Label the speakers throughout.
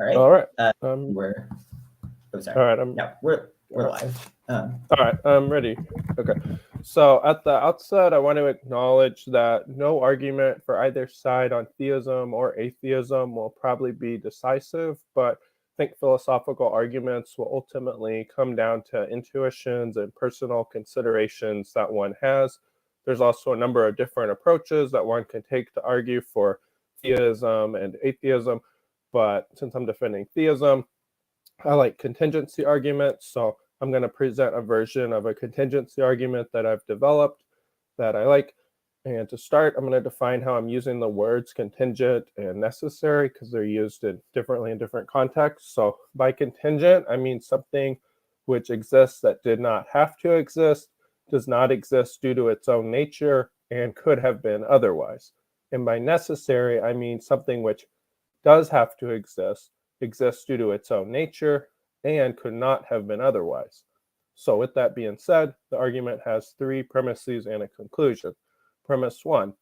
Speaker 1: All right.
Speaker 2: All right.
Speaker 1: We're. Oh, sorry.
Speaker 2: All right. I'm.
Speaker 1: Yeah, we're
Speaker 2: All
Speaker 1: live.
Speaker 2: right. I'm ready. Okay. So at the outset, I want to acknowledge that no argument for either side on theism or atheism will probably be decisive, but I think philosophical arguments will ultimately come down to intuitions and personal considerations that one has. There's also a number of different approaches that one can take to argue for theism and atheism, but since I'm defending theism, I like contingency arguments, so I'm going to present a version of a contingency argument that I've developed that I like. And to start, I'm going to define how I'm using the words contingent and necessary because they're used differently in different contexts. So by contingent, I mean something which exists that did not have to exist, does not exist due to its own nature, and could have been otherwise. And by necessary, I mean something which does have to exist, exists due to its own nature, and could not have been otherwise. So with that being said, the argument has three premises and a conclusion. Premise one,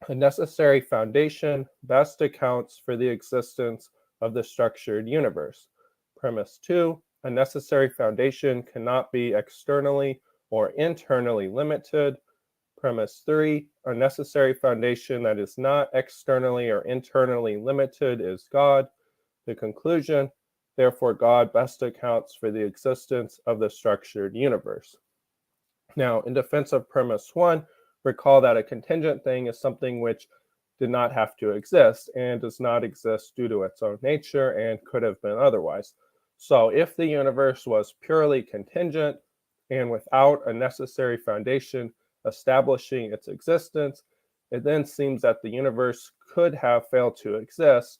Speaker 2: a necessary foundation best accounts for the existence of the structured universe. Premise two, a necessary foundation cannot be externally or internally limited. Premise three, a necessary foundation that is not externally or internally limited is God. The conclusion, therefore, God best accounts for the existence of the structured universe. Now, in defense of premise one, recall that a contingent thing is something which did not have to exist and does not exist due to its own nature and could have been otherwise. So if the universe was purely contingent and without a necessary foundation establishing its existence, it then seems that the universe could have failed to exist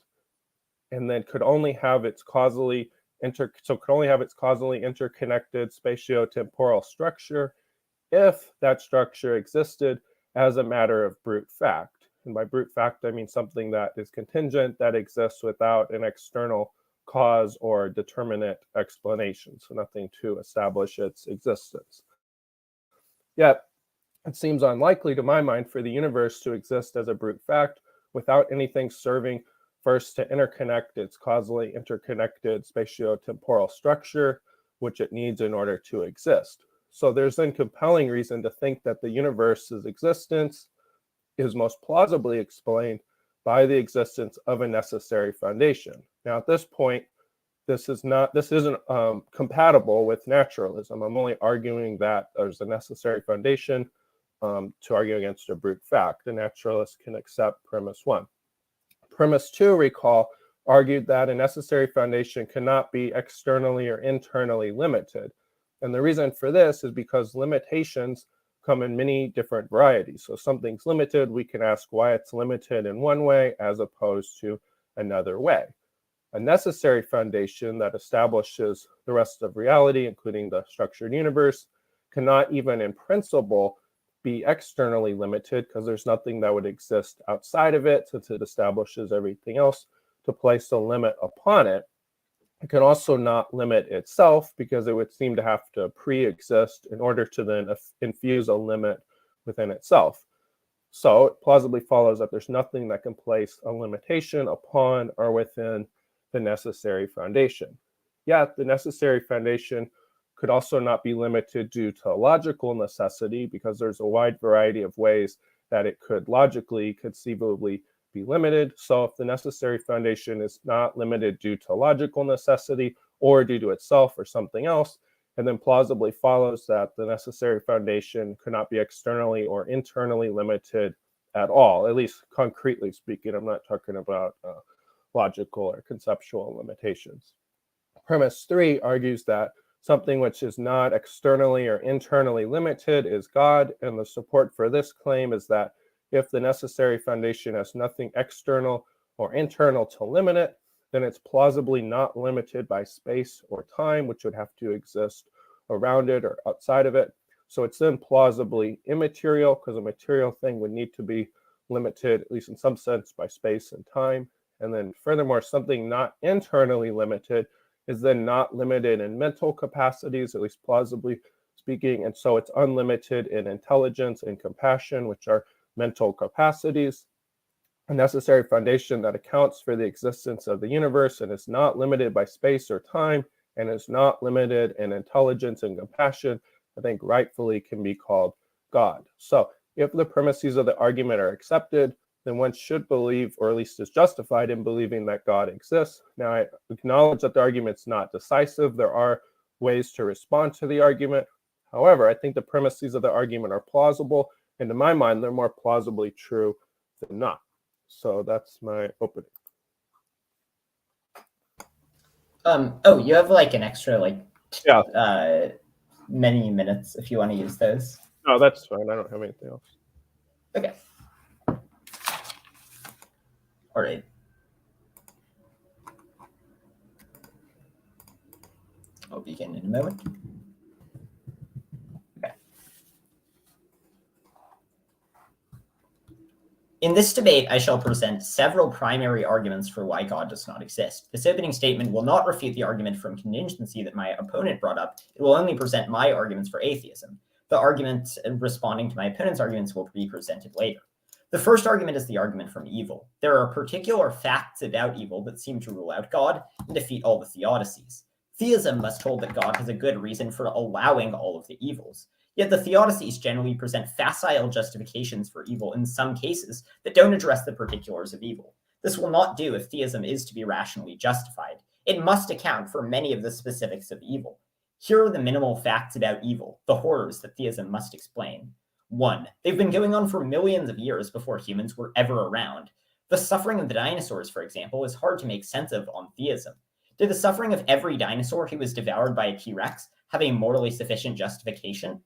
Speaker 2: and then could only have its causally interconnected spatio-temporal structure if that structure existed as a matter of brute fact. And by brute fact, I mean something that is contingent, that exists without an external cause or determinate explanation, so nothing to establish its existence. Yet, it seems unlikely to my mind for the universe to exist as a brute fact without anything serving first to interconnect its causally interconnected spatio-temporal structure, which it needs in order to exist. So there's then compelling reason to think that the universe's existence is most plausibly explained by the existence of a necessary foundation. Now, at this point, this isn't compatible with naturalism. I'm only arguing that there's a necessary foundation to argue against a brute fact. A naturalist can accept premise one. Premise two, recall, argued that a necessary foundation cannot be externally or internally limited. And the reason for this is because limitations come in many different varieties. So if something's limited, we can ask why it's limited in one way as opposed to another way. A necessary foundation that establishes the rest of reality, including the structured universe, cannot even in principle be externally limited because there's nothing that would exist outside of it since it establishes everything else to place a limit upon it. It can also not limit itself because it would seem to have to pre-exist in order to then infuse a limit within itself. So it plausibly follows that there's nothing that can place a limitation upon or within the necessary foundation. Yet the necessary foundation could also not be limited due to logical necessity because there's a wide variety of ways that it could logically, conceivably be limited. So if the necessary foundation is not limited due to logical necessity or due to itself or something else, and then plausibly follows that the necessary foundation could not be externally or internally limited at all, at least concretely speaking. I'm not talking about logical or conceptual limitations. Premise three argues that something which is not externally or internally limited is God, and the support for this claim is that if the necessary foundation has nothing external or internal to limit it, then it's plausibly not limited by space or time, which would have to exist around it or outside of it. So it's then plausibly immaterial because a material thing would need to be limited, at least in some sense, by space and time. And then furthermore, something not internally limited is then not limited in mental capacities, at least plausibly speaking. And so it's unlimited in intelligence and compassion, which are mental capacities. a necessary foundation that accounts for the existence of the universe and is not limited by space or time and is not limited in intelligence and compassion, I think rightfully can be called God. So if the premises of the argument are accepted, then one should believe, or at least is justified in believing, that God exists. Now, I acknowledge that the argument's not decisive. There are ways to respond to the argument. However, I think the premises of the argument are plausible, and to my mind, they're more plausibly true than not. So that's my opening.
Speaker 1: Oh, you have like an extra
Speaker 2: Yeah.
Speaker 1: many minutes if you want to use those.
Speaker 2: No, that's fine. I don't have anything else.
Speaker 1: Okay. All right. I'll begin in a moment. Okay. In this debate, I shall present several primary arguments for why God does not exist. This opening statement will not refute the argument from contingency that my opponent brought up. It will only present my arguments for atheism. The arguments responding to my opponent's arguments will be presented later. The first argument is the argument from evil. There are particular facts about evil that seem to rule out God and defeat all the theodicies. Theism must hold that God has a good reason for allowing all of the evils. Yet the theodicies generally present facile justifications for evil in some cases that don't address the particulars of evil. This will not do if theism is to be rationally justified. It must account for many of the specifics of evil. Here are the minimal facts about evil, the horrors that theism must explain. 1. They've been going on for millions of years before humans were ever around. The suffering of the dinosaurs, for example, is hard to make sense of on theism. Did the suffering of every dinosaur who was devoured by a T-Rex have a morally sufficient justification?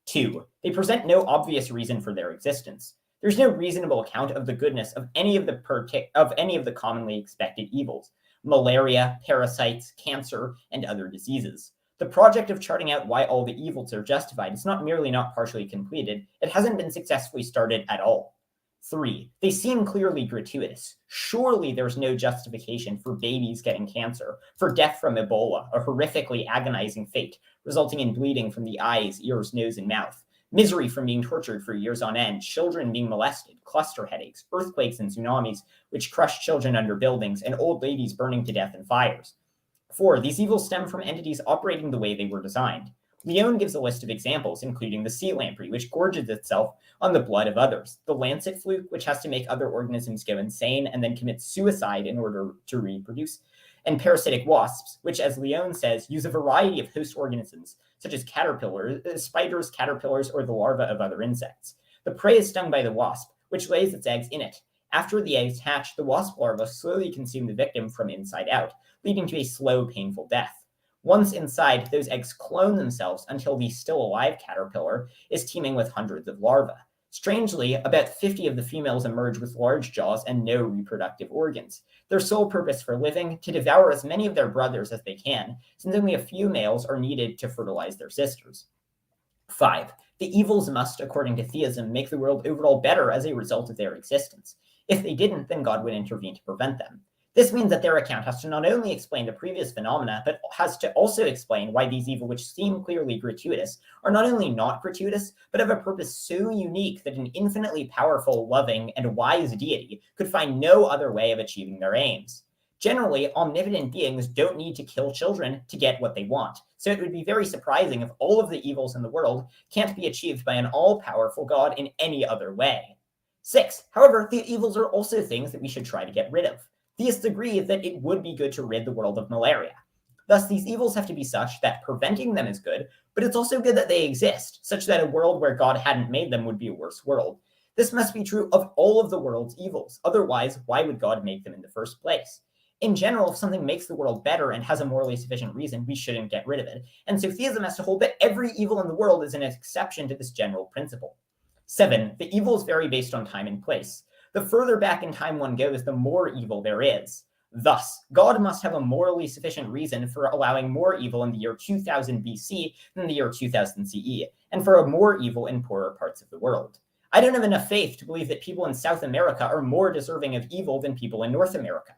Speaker 1: 2. They present no obvious reason for their existence. There's no reasonable account of the goodness of any of the commonly expected evils: malaria, parasites, cancer, and other diseases. The project of charting out why all the evils are justified is not merely not partially completed, it hasn't been successfully started at all. 3. They seem clearly gratuitous. Surely there's no justification for babies getting cancer, for death from Ebola, a horrifically agonizing fate, resulting in bleeding from the eyes, ears, nose, and mouth, misery from being tortured for years on end, children being molested, cluster headaches, earthquakes and tsunamis, which crush children under buildings, and old ladies burning to death in fires. 4. These evils stem from entities operating the way they were designed. Leone gives a list of examples, including the sea lamprey, which gorges itself on the blood of others, the lancet fluke, which has to make other organisms go insane and then commit suicide in order to reproduce, and parasitic wasps, which, as Leone says, use a variety of host organisms, such as caterpillars, spiders, caterpillars, or the larvae of other insects. The prey is stung by the wasp, which lays its eggs in it. After the eggs hatch, the wasp larvae slowly consume the victim from inside out, leading to a slow, painful death. Once inside, those eggs clone themselves until the still alive caterpillar is teeming with hundreds of larvae. Strangely, about 50 of the females emerge with large jaws and no reproductive organs. Their sole purpose for living, to devour as many of their brothers as they can, since only a few males are needed to fertilize their sisters. 5. The evils must, according to theism, make the world overall better as a result of their existence. If they didn't, then God would intervene to prevent them. This means that their account has to not only explain the previous phenomena, but has to also explain why these evils, which seem clearly gratuitous, are not only not gratuitous, but have a purpose so unique that an infinitely powerful, loving, and wise deity could find no other way of achieving their aims. Generally, omnipotent beings don't need to kill children to get what they want, so it would be very surprising if all of the evils in the world can't be achieved by an all-powerful God in any other way. 6. However, the evils are also things that we should try to get rid of. Theists agree that it would be good to rid the world of malaria. Thus, these evils have to be such that preventing them is good, but it's also good that they exist, such that a world where God hadn't made them would be a worse world. This must be true of all of the world's evils. Otherwise, why would God make them in the first place? In general, if something makes the world better and has a morally sufficient reason, we shouldn't get rid of it. And so theism has to hold that every evil in the world is an exception to this general principle. 7. The evils vary based on time and place. The further back in time one goes, the more evil there is. Thus, God must have a morally sufficient reason for allowing more evil in the year 2000 BC than the year 2000 CE, and for a more evil in poorer parts of the world. I don't have enough faith to believe that people in South America are more deserving of evil than people in North America.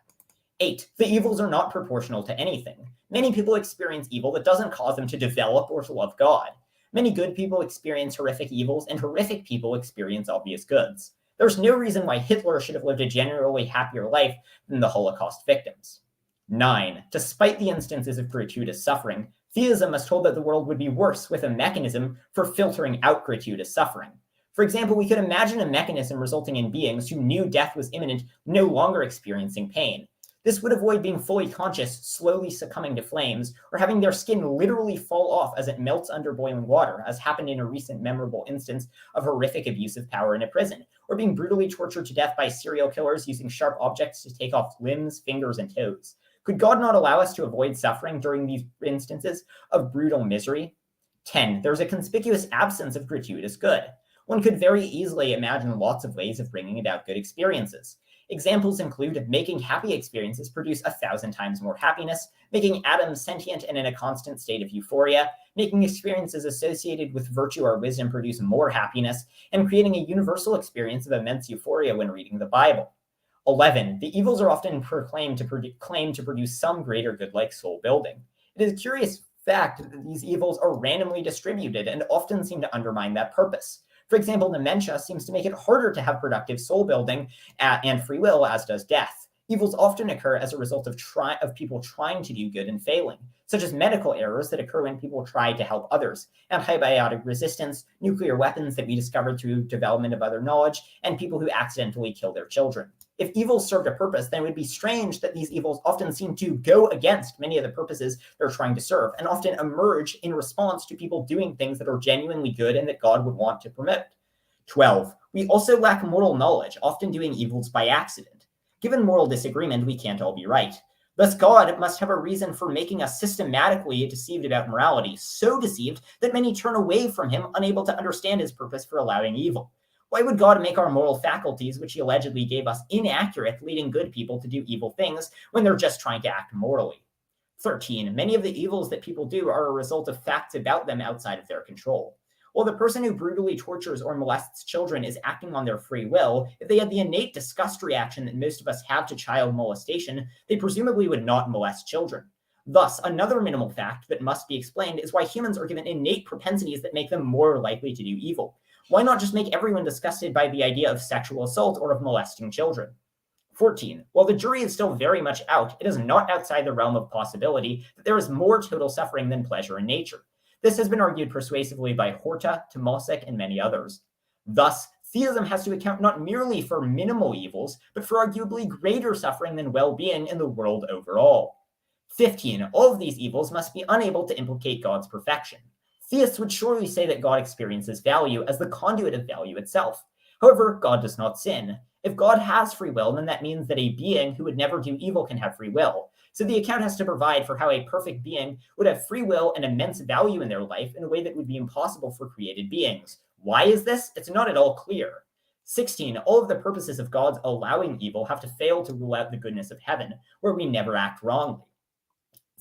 Speaker 1: 8. The evils are not proportional to anything. Many people experience evil that doesn't cause them to develop or to love God. Many good people experience horrific evils, and horrific people experience obvious goods. There's no reason why Hitler should have lived a generally happier life than the Holocaust victims. 9. Despite the instances of gratuitous suffering, theism has told that the world would be worse with a mechanism for filtering out gratuitous suffering. For example, we could imagine a mechanism resulting in beings who knew death was imminent no longer experiencing pain. This would avoid being fully conscious, slowly succumbing to flames, or having their skin literally fall off as it melts under boiling water, as happened in a recent memorable instance of horrific abuse of power in a prison, or being brutally tortured to death by serial killers using sharp objects to take off limbs, fingers, and toes. Could God not allow us to avoid suffering during these instances of brutal misery? 10. There's a conspicuous absence of gratuitous good. One could very easily imagine lots of ways of bringing about good experiences. Examples include making happy experiences produce 1,000 times more happiness, making atoms sentient and in a constant state of euphoria, making experiences associated with virtue or wisdom produce more happiness, and creating a universal experience of immense euphoria when reading the Bible. 11. The evils are often claimed to produce some greater good like soul building. It is a curious fact that these evils are randomly distributed and often seem to undermine that purpose. For example, dementia seems to make it harder to have productive soul building and free will, as does death. Evils often occur as a result of people trying to do good and failing, such as medical errors that occur when people try to help others, antibiotic resistance, nuclear weapons that we discovered through development of other knowledge, and people who accidentally kill their children. If evils served a purpose, then it would be strange that these evils often seem to go against many of the purposes they're trying to serve, and often emerge in response to people doing things that are genuinely good and that God would want to promote. 12. We also lack moral knowledge, often doing evils by accident. Given moral disagreement, we can't all be right. Thus, God must have a reason for making us systematically deceived about morality, so deceived that many turn away from him, unable to understand his purpose for allowing evil. Why would God make our moral faculties, which he allegedly gave us, inaccurate, leading good people to do evil things when they're just trying to act morally? 13. Many of the evils that people do are a result of facts about them outside of their control. While the person who brutally tortures or molests children is acting on their free will, if they had the innate disgust reaction that most of us have to child molestation, they presumably would not molest children. Thus, another minimal fact that must be explained is why humans are given innate propensities that make them more likely to do evil. Why not just make everyone disgusted by the idea of sexual assault or of molesting children? 14. While the jury is still very much out, it is not outside the realm of possibility that there is more total suffering than pleasure in nature. This has been argued persuasively by Horta, Tomasic, and many others. Thus, theism has to account not merely for minimal evils, but for arguably greater suffering than well-being in the world overall. 15. All of these evils must be unable to implicate God's perfection. Theists would surely say that God experiences value as the conduit of value itself. However, God does not sin. If God has free will, then that means that a being who would never do evil can have free will. So the account has to provide for how a perfect being would have free will and immense value in their life in a way that would be impossible for created beings. Why is this? It's not at all clear. 16. All of the purposes of God's allowing evil have to fail to rule out the goodness of heaven, where we never act wrongly.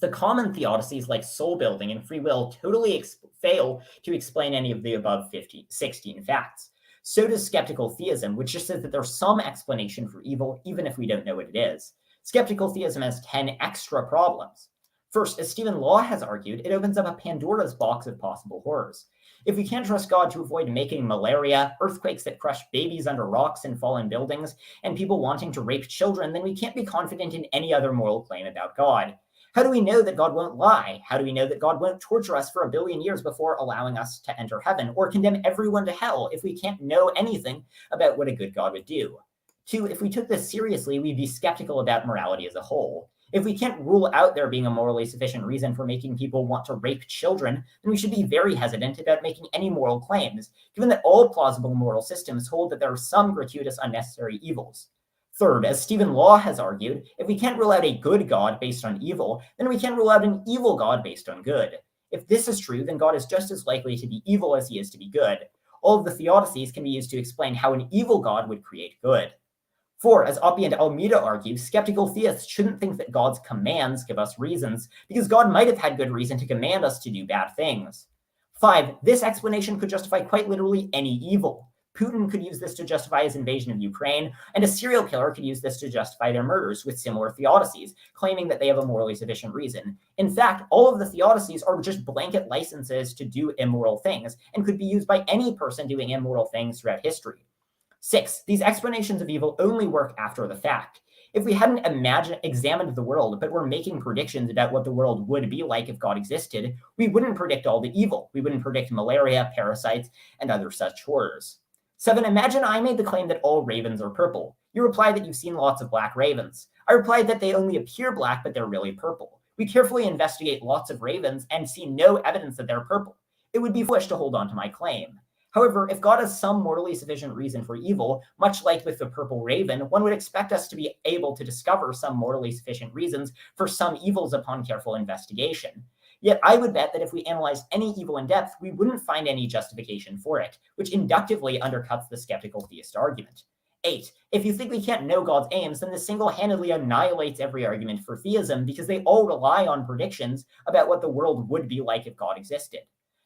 Speaker 1: The common theodicies like soul building and free will totally fail to explain any of the above 16 facts. So does skeptical theism, which just says that there's some explanation for evil, even if we don't know what it is. Skeptical theism has 10 extra problems. First, as Stephen Law has argued, it opens up a Pandora's box of possible horrors. If we can't trust God to avoid making malaria, earthquakes that crush babies under rocks and fallen buildings, and people wanting to rape children, then we can't be confident in any other moral claim about God. How do we know that God won't lie? How do we know that God won't torture us for 1 billion years before allowing us to enter heaven, or condemn everyone to hell if we can't know anything about what a good God would do? 2, if we took this seriously, we'd be skeptical about morality as a whole. If we can't rule out there being a morally sufficient reason for making people want to rape children, then we should be very hesitant about making any moral claims, given that all plausible moral systems hold that there are some gratuitous unnecessary evils. Third, as Stephen Law has argued, if we can't rule out a good God based on evil, then we can't rule out an evil God based on good. If this is true, then God is just as likely to be evil as he is to be good. All of the theodicies can be used to explain how an evil God would create good. 4, as Oppie and Almeida argue, skeptical theists shouldn't think that God's commands give us reasons, because God might have had good reason to command us to do bad things. 5, this explanation could justify quite literally any evil. Putin could use this to justify his invasion of Ukraine, and a serial killer could use this to justify their murders with similar theodicies, claiming that they have a morally sufficient reason. In fact, all of the theodicies are just blanket licenses to do immoral things, and could be used by any person doing immoral things throughout history. 6. These explanations of evil only work after the fact. If we hadn't examined the world, but were making predictions about what the world would be like if God existed, we wouldn't predict all the evil. We wouldn't predict malaria, parasites, and other such horrors. 7. Imagine I made the claim that all ravens are purple. You reply that you've seen lots of black ravens. I replied that they only appear black, but they're really purple. We carefully investigate lots of ravens and see no evidence that they're purple. It would be foolish to hold on to my claim. However, if God has some morally sufficient reason for evil, much like with the purple raven, one would expect us to be able to discover some morally sufficient reasons for some evils upon careful investigation. Yet I would bet that if we analyzed any evil in depth, we wouldn't find any justification for it, which inductively undercuts the skeptical theist argument. 8. If you think we can't know God's aims, then this single-handedly annihilates every argument for theism because they all rely on predictions about what the world would be like if God existed.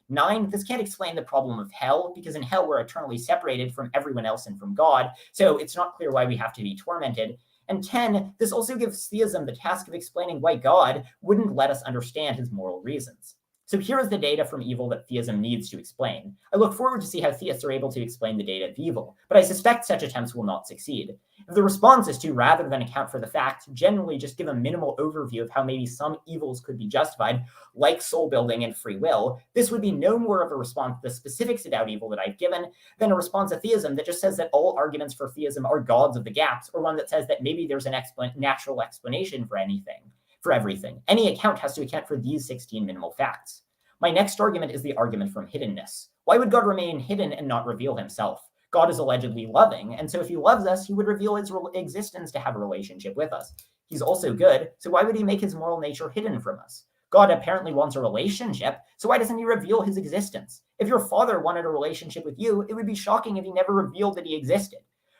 Speaker 1: 9, this can't explain the problem of hell, because in hell we're eternally separated from everyone else and from God, so it's not clear why we have to be tormented. And 10, this also gives theism the task of explaining why God wouldn't let us understand his moral reasons. So here is the data from evil that theism needs to explain. I look forward to see how theists are able to explain the data of evil, but I suspect such attempts will not succeed. If the response is to, rather than account for the facts, generally just give a minimal overview of how maybe some evils could be justified, like soul building and free will, this would be no more of a response to the specifics about evil that I've given than a response to theism that just says that all arguments for theism are gods of the gaps, or one that says that maybe there's an natural explanation for everything. Any account has to account for these 16 minimal facts. My next argument is the argument from hiddenness. Why would God remain hidden and not reveal himself? God is allegedly loving, and so if he loves us, he would reveal his existence to have a relationship with us. He's also good, so why would he make his moral nature hidden from us? God apparently wants a relationship, so why doesn't he reveal his existence? If your father wanted a relationship with you, it would be shocking if he never revealed that he existed.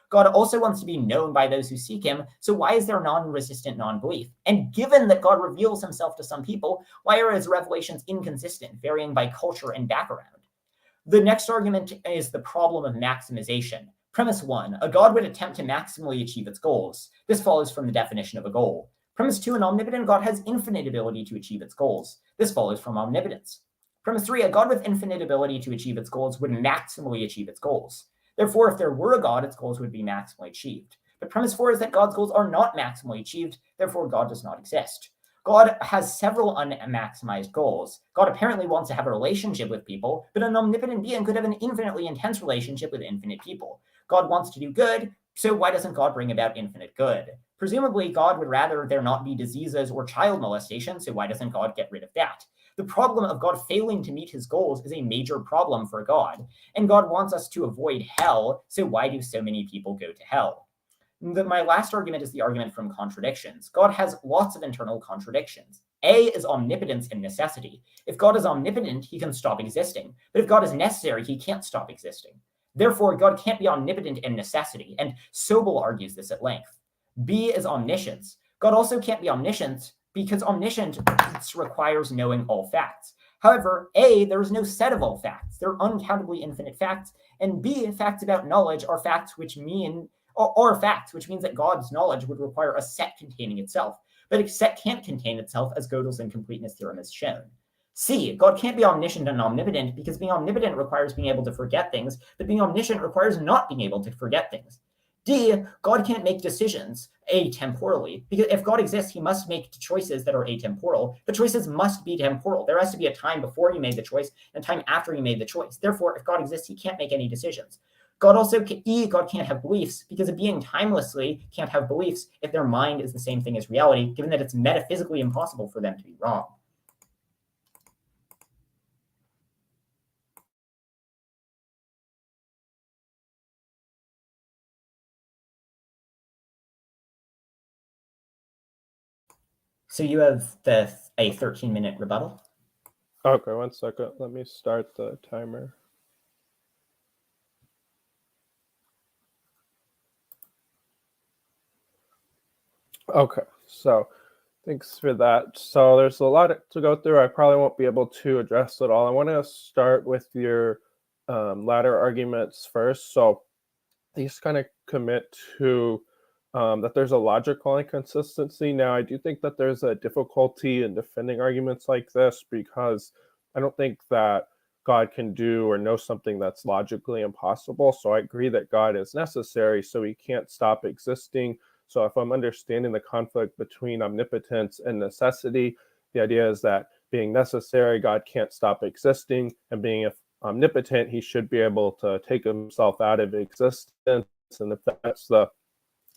Speaker 1: God also wants to be known by those who seek him, so why is there non-resistant non-belief? And given that God reveals himself to some people, why are his revelations inconsistent, varying by culture and background? The next argument is the problem of maximization. Premise 1, a God would attempt to maximally achieve its goals. This follows from the definition of a goal. Premise 2, an omnipotent God has infinite ability to achieve its goals. This follows from omnipotence. Premise 3, a God with infinite ability to achieve its goals would maximally achieve its goals. Therefore, if there were a God, its goals would be maximally achieved. But premise 4 is that God's goals are not maximally achieved, therefore God does not exist. God has several unmaximized goals. God apparently wants to have a relationship with people, but an omnipotent being could have an infinitely intense relationship with infinite people. God wants to do good, so why doesn't God bring about infinite good? Presumably, God would rather there not be diseases or child molestation, so why doesn't God get rid of that? The problem of God failing to meet his goals is a major problem for God, and God wants us to avoid hell, so why do so many people go to hell? My last argument is the argument from contradictions. God has lots of internal contradictions. A is omnipotence and necessity. If God is omnipotent, he can stop existing. But if God is necessary, he can't stop existing. Therefore, God can't be omnipotent in necessity, and Sobel argues this at length. B is omniscience. God also can't be omniscient because omniscience requires knowing all facts. However, A, there is no set of all facts. There are uncountably infinite facts, and B, facts about knowledge are facts which mean facts, which means that God's knowledge would require a set containing itself. But a set can't contain itself, as Gödel's incompleteness theorem has shown. C, God can't be omniscient and omnipotent because being omnipotent requires being able to forget things, but being omniscient requires not being able to forget things. D, God can't make decisions atemporally, because if God exists, he must make choices that are atemporal. The choices must be temporal. There has to be a time before you made the choice and a time after you made the choice. Therefore, if God exists, he can't make any decisions. God can't have beliefs, because a being timelessly can't have beliefs if their mind is the same thing as reality, given that it's metaphysically impossible for them to be wrong. So you have a 13-minute rebuttal?
Speaker 2: Okay, 1 second. Let me start the timer. Okay, so thanks for that. So there's a lot to go through. I probably won't be able to address it all. I want to start with your latter arguments first. So these kind of commit to that there's a logical inconsistency. Now, I do think that there's a difficulty in defending arguments like this because I don't think that God can do or know something that's logically impossible. So I agree that God is necessary, so he can't stop existing. So if I'm understanding the conflict between omnipotence and necessity, the idea is that being necessary, God can't stop existing, and being omnipotent, he should be able to take himself out of existence. And if that's the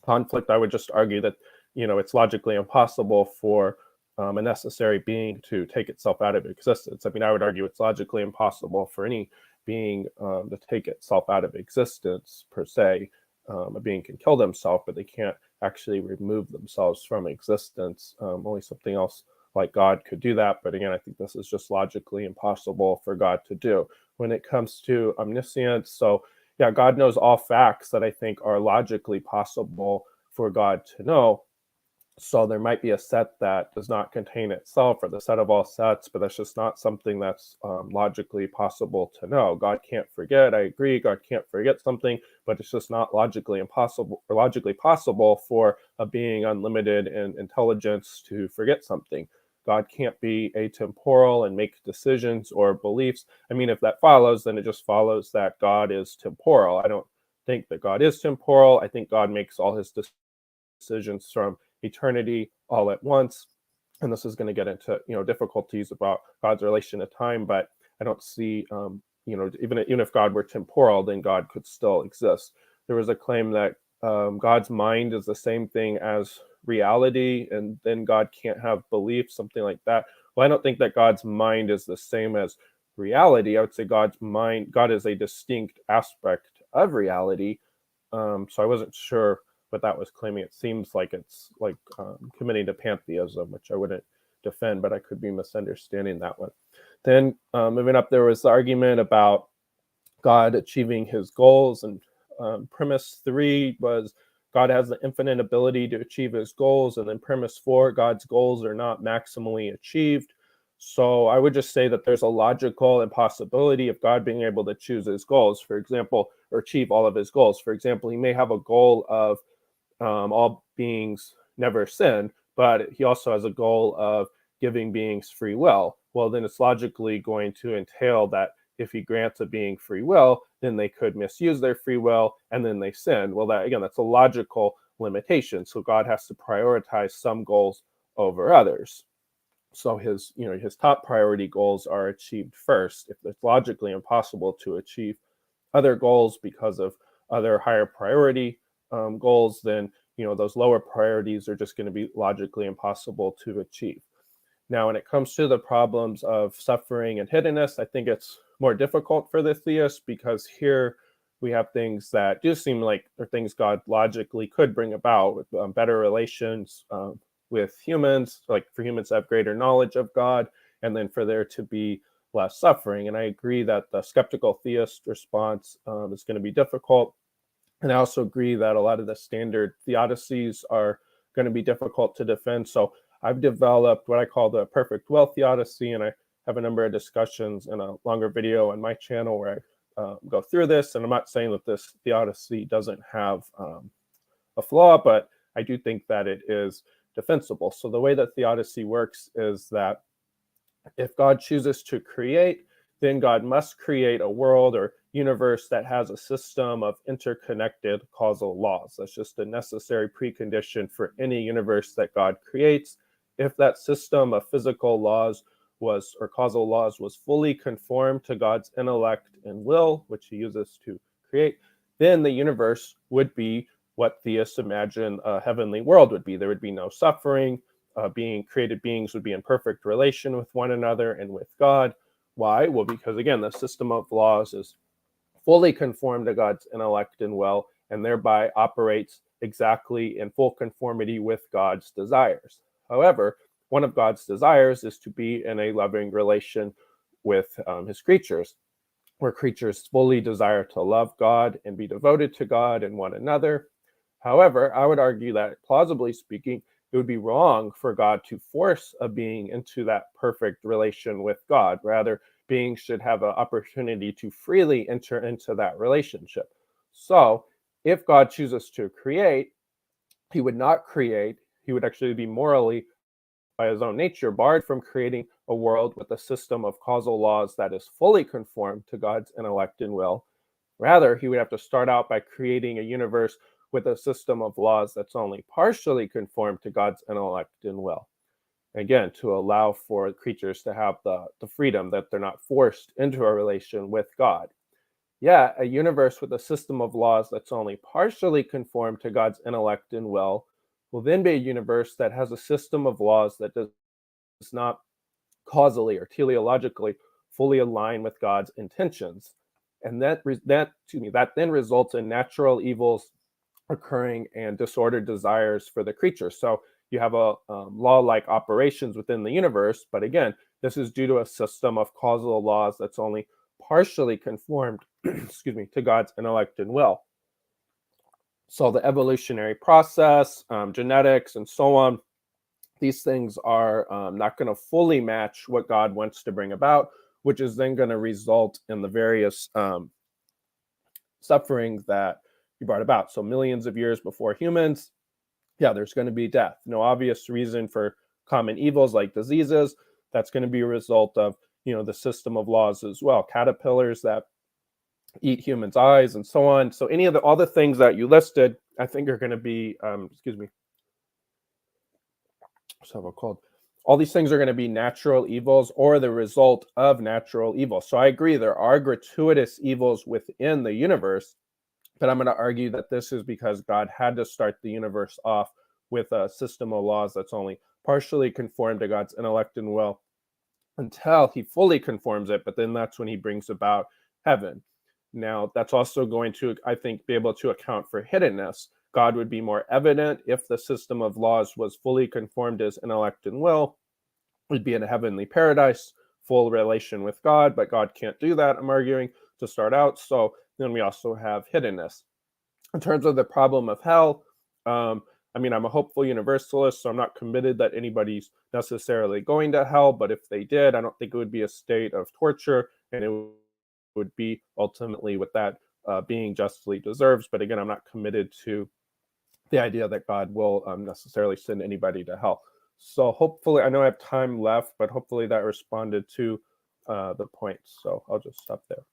Speaker 2: conflict, I would just argue that, it's logically impossible for a necessary being to take itself out of existence. I mean, I would argue it's logically impossible for any being to take itself out of existence per se. A being can kill themselves, but they can't actually remove themselves from existence. Only something else like God could do that. But again, I think this is just logically impossible for God to do. When it comes to omniscience, so yeah, God knows all facts that I think are logically possible for God to know. So there might be a set that does not contain itself, or the set of all sets, but that's just not something that's logically possible to know. God can't forget. I agree. God can't forget something, but it's just not logically impossible or logically possible for a being unlimited in intelligence to forget something. God can't be atemporal and make decisions or beliefs. I mean, if that follows, then it just follows that God is temporal. I don't think that God is temporal. I think God makes all his decisions from eternity all at once. And this is going to get into difficulties about God's relation to time, but I don't see even if God were temporal, then God could still exist. There was a claim that God's mind is the same thing as reality, and then God can't have belief, something like that. Well, I don't think that God's mind is the same as reality. I would say God is a distinct aspect of reality. So I wasn't sure what that was claiming. It seems like it's like committing to pantheism, which I wouldn't defend, but I could be misunderstanding that one. Then moving up, there was the argument about God achieving his goals, and premise 3 was God has the infinite ability to achieve his goals, and then premise 4, God's goals are not maximally achieved. So I would just say that there's a logical impossibility of God being able to choose his goals, for example, or achieve all of his goals. For example, he may have a goal of all beings never sin, but he also has a goal of giving beings free will. Well, then it's logically going to entail that if he grants a being free will, then they could misuse their free will and then they sin. Well, that's a logical limitation. So God has to prioritize some goals over others. So his top priority goals are achieved first. If it's logically impossible to achieve other goals because of other higher priority goals, then those lower priorities are just going to be logically impossible to achieve. Now, when it comes to the problems of suffering and hiddenness, I think it's more difficult for the theist, because here we have things that do seem like are things God logically could bring about, with better relations with humans, like for humans to have greater knowledge of God, and then for there to be less suffering. And I agree that the skeptical theist response is going to be difficult. And I also agree that a lot of the standard theodicies are going to be difficult to defend. So I've developed what I call the perfect will theodicy, and I have a number of discussions in a longer video on my channel where I go through this. And I'm not saying that this theodicy doesn't have a flaw, but I do think that it is defensible. So the way that theodicy works is that if God chooses to create, then God must create a world or universe that has a system of interconnected causal laws. That's just a necessary precondition for any universe that God creates. If that system of physical laws or causal laws was fully conformed to God's intellect and will, which he uses to create, then the universe would be what theists imagine a heavenly world would be. There would be no suffering. Created beings would be in perfect relation with one another and with God. Why? Well, because again, the system of laws is fully conformed to God's intellect and will, and thereby operates exactly in full conformity with God's desires. However, one of God's desires is to be in a loving relation with his creatures, where creatures fully desire to love God and be devoted to God and one another. However, I would argue that, plausibly speaking, it would be wrong for God to force a being into that perfect relation with God. Rather, beings should have an opportunity to freely enter into that relationship. So, if God chooses to create, he would not create. He would actually be morally by his own nature, barred from creating a world with a system of causal laws that is fully conformed to God's intellect and will. Rather, he would have to start out by creating a universe with a system of laws that's only partially conformed to God's intellect and will. Again, to allow for creatures to have the freedom that they're not forced into a relation with God. Yeah, a universe with a system of laws that's only partially conformed to God's intellect and will then be a universe that has a system of laws that does not causally or teleologically fully align with God's intentions. And that then results in natural evils occurring and disordered desires for the creature. So you have a law-like operations within the universe, but again, this is due to a system of causal laws that's only partially conformed, to God's intellect and will. So the evolutionary process, genetics, and so on, these things are not going to fully match what God wants to bring about, which is then going to result in the various suffering that he brought about. So millions of years before humans, there's going to be death. No obvious reason for common evils like diseases. That's going to be a result of, the system of laws as well. Caterpillars that eat humans' eyes and so on. So all the things that you listed, I think are going to be, all these things are going to be natural evils or the result of natural evil. So I agree, there are gratuitous evils within the universe, but I'm going to argue that this is because God had to start the universe off with a system of laws that's only partially conformed to God's intellect and will until he fully conforms it, but then that's when he brings about heaven. Now, that's also going to, I think, be able to account for hiddenness. God would be more evident if the system of laws was fully conformed to his intellect and will. We'd be in a heavenly paradise, full relation with God, but God can't do that, I'm arguing, to start out. So then we also have hiddenness. In terms of the problem of hell, I'm a hopeful universalist, so I'm not committed that anybody's necessarily going to hell, but if they did, I don't think it would be a state of torture, and it would be ultimately what that being justly deserves. But again, I'm not committed to the idea that God will necessarily send anybody to hell. So hopefully, I know I have time left, but hopefully that responded to the points. So I'll just stop there.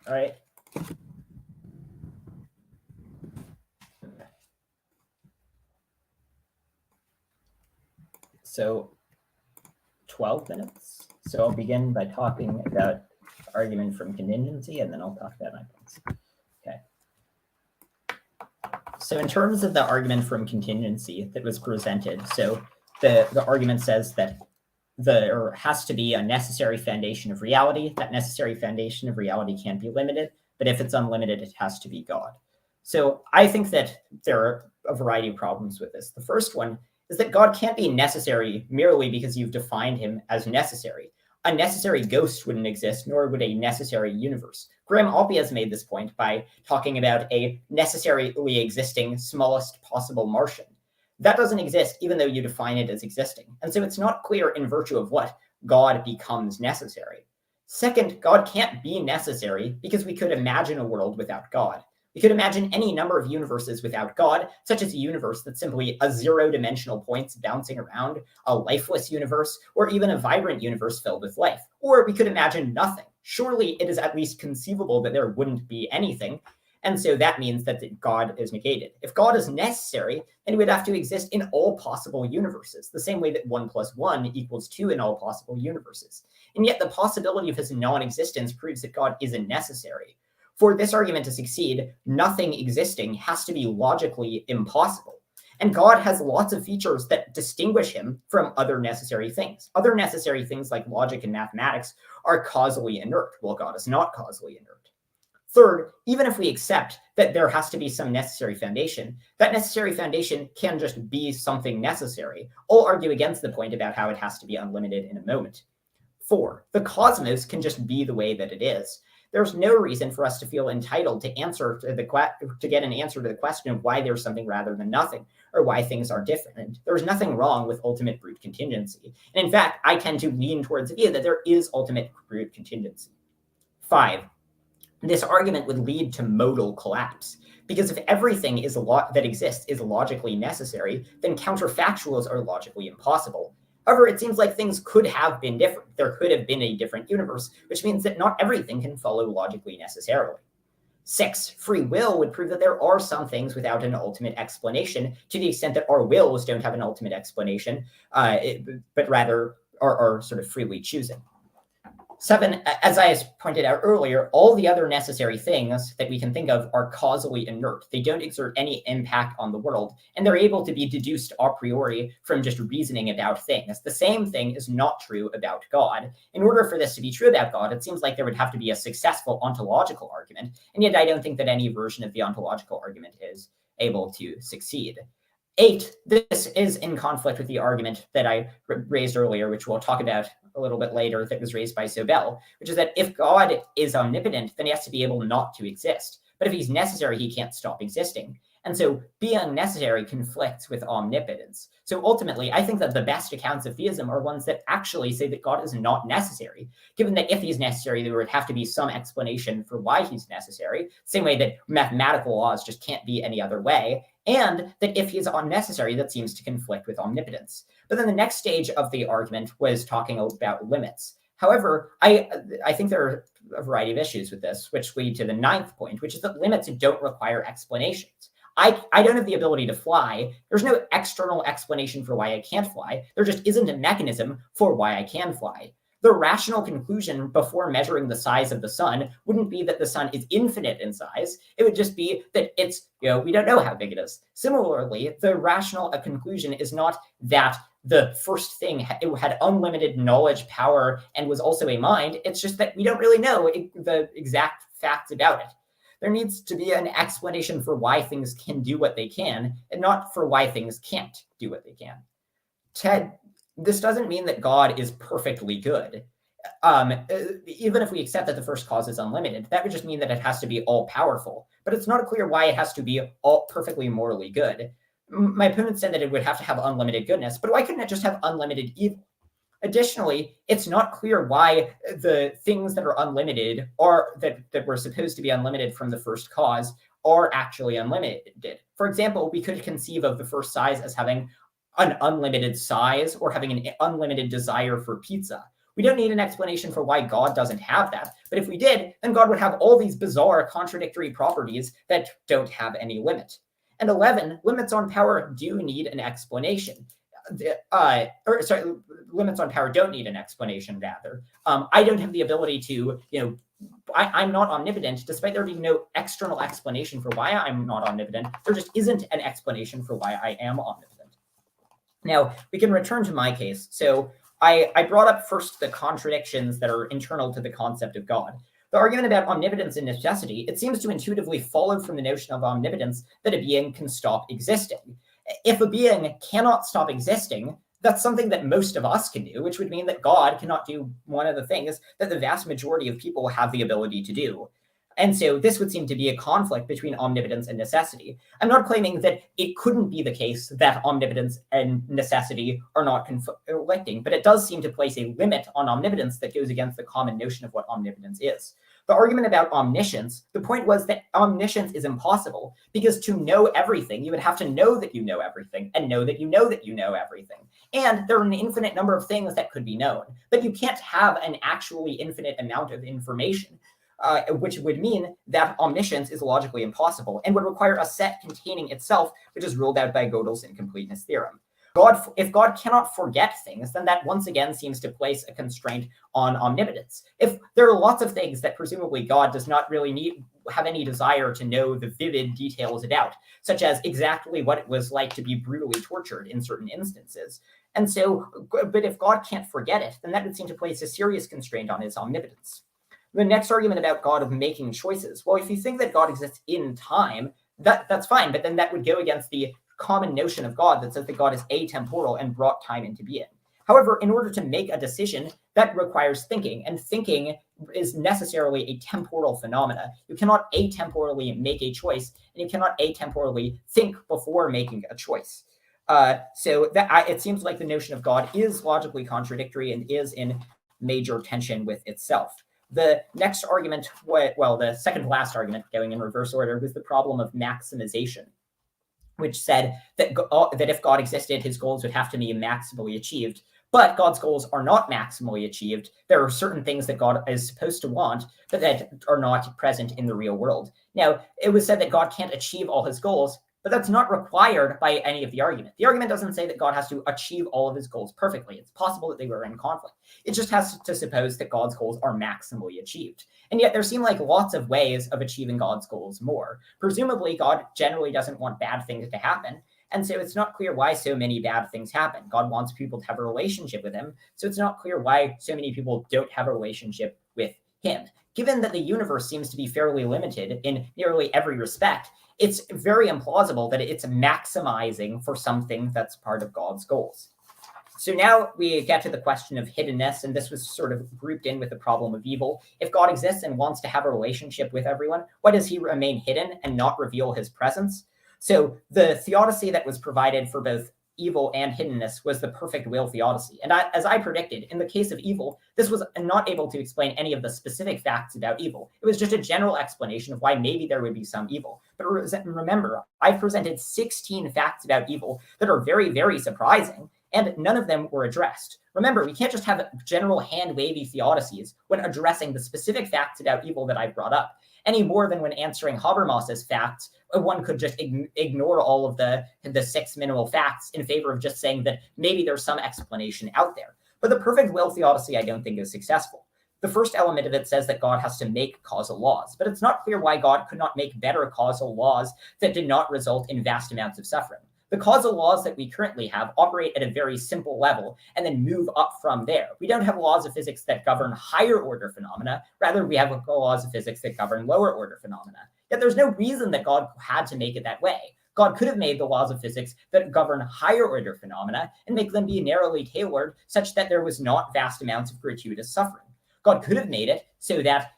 Speaker 1: All right. So 12 minutes. So I'll begin by talking about argument from contingency, and then I'll talk about my points. Okay. So in terms of the argument from contingency that was presented, so the argument says that there has to be a necessary foundation of reality. That necessary foundation of reality can't be limited, but if it's unlimited, it has to be God. So I think that there are a variety of problems with this. The first one is that God can't be necessary merely because you've defined him as necessary. A necessary ghost wouldn't exist, nor would a necessary universe. Graham Oppy has made this point by talking about a necessarily existing smallest possible Martian. That doesn't exist even though you define it as existing. And so it's not clear in virtue of what God becomes necessary. Second, God can't be necessary because we could imagine a world without God. We could imagine any number of universes without God, such as a universe that's simply a zero-dimensional points bouncing around, a lifeless universe, or even a vibrant universe filled with life. Or we could imagine nothing. Surely it is at least conceivable that there wouldn't be anything, and so that means that God is negated. If God is necessary, then he would have to exist in all possible universes, the same way that 1 + 1 = 2 in all possible universes. And yet the possibility of his non-existence proves that God isn't necessary. For this argument to succeed, nothing existing has to be logically impossible. And God has lots of features that distinguish him from other necessary things. Other necessary things like logic and mathematics are causally inert, while God is not causally inert. Third, even if we accept that there has to be some necessary foundation, that necessary foundation can just be something necessary. I'll argue against the point about how it has to be unlimited in a moment. 4, the cosmos can just be the way that it is. There's no reason for us to feel entitled to get an answer to the question of why there's something rather than nothing, or why things are different. There's nothing wrong with ultimate brute contingency. And in fact, I tend to lean towards the view that there is ultimate brute contingency. 5, this argument would lead to modal collapse. Because if everything is that exists is logically necessary, then counterfactuals are logically impossible. However, it seems like things could have been different. There could have been a different universe, which means that not everything can follow logically necessarily. 6, free will would prove that there are some things without an ultimate explanation, to the extent that our wills don't have an ultimate explanation, but rather are sort of freely choosing. 7, as I pointed out earlier, all the other necessary things that we can think of are causally inert. They don't exert any impact on the world, and they're able to be deduced a priori from just reasoning about things. The same thing is not true about God. In order for this to be true about God, it seems like there would have to be a successful ontological argument, and yet I don't think that any version of the ontological argument is able to succeed. 8, this is in conflict with the argument that I raised earlier, which we'll talk about a little bit later, that was raised by Sobel, which is that if God is omnipotent, then he has to be able not to exist. But if he's necessary, he can't stop existing. And so being necessary conflicts with omnipotence. So ultimately, I think that the best accounts of theism are ones that actually say that God is not necessary, given that if he's necessary, there would have to be some explanation for why he's necessary, same way that mathematical laws just can't be any other way, and that if he's unnecessary, that seems to conflict with omnipotence. But then the next stage of the argument was talking about limits. However, I think there are a variety of issues with this, which lead to the 9th point, which is that limits don't require explanations. I don't have the ability to fly. There's no external explanation for why I can't fly. There just isn't a mechanism for why I can fly. The rational conclusion before measuring the size of the sun wouldn't be that the sun is infinite in size. It would just be that it's, we don't know how big it is. Similarly, the rational conclusion is not that the first thing it had unlimited knowledge, power, and was also a mind. It's just that we don't really know the exact facts about it. There needs to be an explanation for why things can do what they can, and not for why things can't do what they can. Ted, this doesn't mean that God is perfectly good. Even if we accept that the first cause is unlimited, that would just mean that it has to be all-powerful. But it's not clear why it has to be all perfectly morally good. My opponent said that it would have to have unlimited goodness, but why couldn't it just have unlimited evil? Additionally, it's not clear why the things that are unlimited or that were supposed to be unlimited from the first cause are actually unlimited. For example, we could conceive of the first size as having an unlimited size or having an unlimited desire for pizza. We don't need an explanation for why God doesn't have that. But if we did, then God would have all these bizarre contradictory properties that don't have any limit. And 11, limits on power do need an explanation. Limits on power don't need an explanation, rather. I don't have the ability to, I'm not omnipotent, despite there being no external explanation for why I'm not omnipotent. There just isn't an explanation for why I am omnipotent. Now, we can return to my case. So I brought up first the contradictions that are internal to the concept of God. The argument about omnipotence and necessity, it seems to intuitively follow from the notion of omnipotence that a being can stop existing. If a being cannot stop existing, that's something that most of us can do, which would mean that God cannot do one of the things that the vast majority of people have the ability to do. And so this would seem to be a conflict between omnipotence and necessity. I'm not claiming that it couldn't be the case that omnipotence and necessity are not conflicting, but it does seem to place a limit on omnipotence that goes against the common notion of what omnipotence is. The argument about omniscience, the point was that omniscience is impossible, because to know everything, you would have to know that you know everything, and know that you know that you know everything. And there are an infinite number of things that could be known, but you can't have an actually infinite amount of information, which would mean that omniscience is logically impossible and would require a set containing itself, which is ruled out by Gödel's incompleteness theorem. If God cannot forget things, then that once again seems to place a constraint on omnipotence. If there are lots of things that presumably God does not really have any desire to know the vivid details about, such as exactly what it was like to be brutally tortured in certain instances. And so, but if God can't forget it, then that would seem to place a serious constraint on his omnipotence. The next argument about God of making choices. Well, if you think that God exists in time, that's fine, but then that would go against the common notion of God that says that God is atemporal and brought time into being. However, in order to make a decision, that requires thinking, and thinking is necessarily a temporal phenomena. You cannot atemporally make a choice, and you cannot atemporally think before making a choice. So it seems like the notion of God is logically contradictory and is in major tension with itself. The next argument, well, the second to last argument, going in reverse order, was the problem of maximization, which said that if God existed, his goals would have to be maximally achieved. But God's goals are not maximally achieved. There are certain things that God is supposed to want, but that are not present in the real world. Now, it was said that God can't achieve all his goals, but that's not required by any of the argument. The argument doesn't say that God has to achieve all of his goals perfectly. It's possible that they were in conflict. It just has to suppose that God's goals are maximally achieved. And yet there seem like lots of ways of achieving God's goals more. Presumably, God generally doesn't want bad things to happen. And so it's not clear why so many bad things happen. God wants people to have a relationship with him. So it's not clear why so many people don't have a relationship with him. Given that the universe seems to be fairly limited in nearly every respect, it's very implausible that it's maximizing for something that's part of God's goals. So now we get to the question of hiddenness, and this was sort of grouped in with the problem of evil. If God exists and wants to have a relationship with everyone, why does he remain hidden and not reveal his presence? So the theodicy that was provided for both evil and hiddenness was the perfect will theodicy. And as I predicted, in the case of evil, this was not able to explain any of the specific facts about evil. It was just a general explanation of why maybe there would be some evil. But remember, I've presented 16 facts about evil that are very, very surprising, and none of them were addressed. Remember, we can't just have general hand-wavy theodicies when addressing the specific facts about evil that I brought up, any more than when answering Habermas's facts. One could just ignore all of the 6 minimal facts in favor of just saying that maybe there's some explanation out there. But the perfect will theodicy, I don't think, is successful. The first element of it says that God has to make causal laws, but it's not clear why God could not make better causal laws that did not result in vast amounts of suffering. The causal laws that we currently have operate at a very simple level and then move up from there. We don't have laws of physics that govern higher order phenomena. Rather, we have laws of physics that govern lower order phenomena. Yet there's no reason that God had to make it that way. God could have made the laws of physics that govern higher order phenomena and make them be narrowly tailored such that there was not vast amounts of gratuitous suffering. God could have made it so that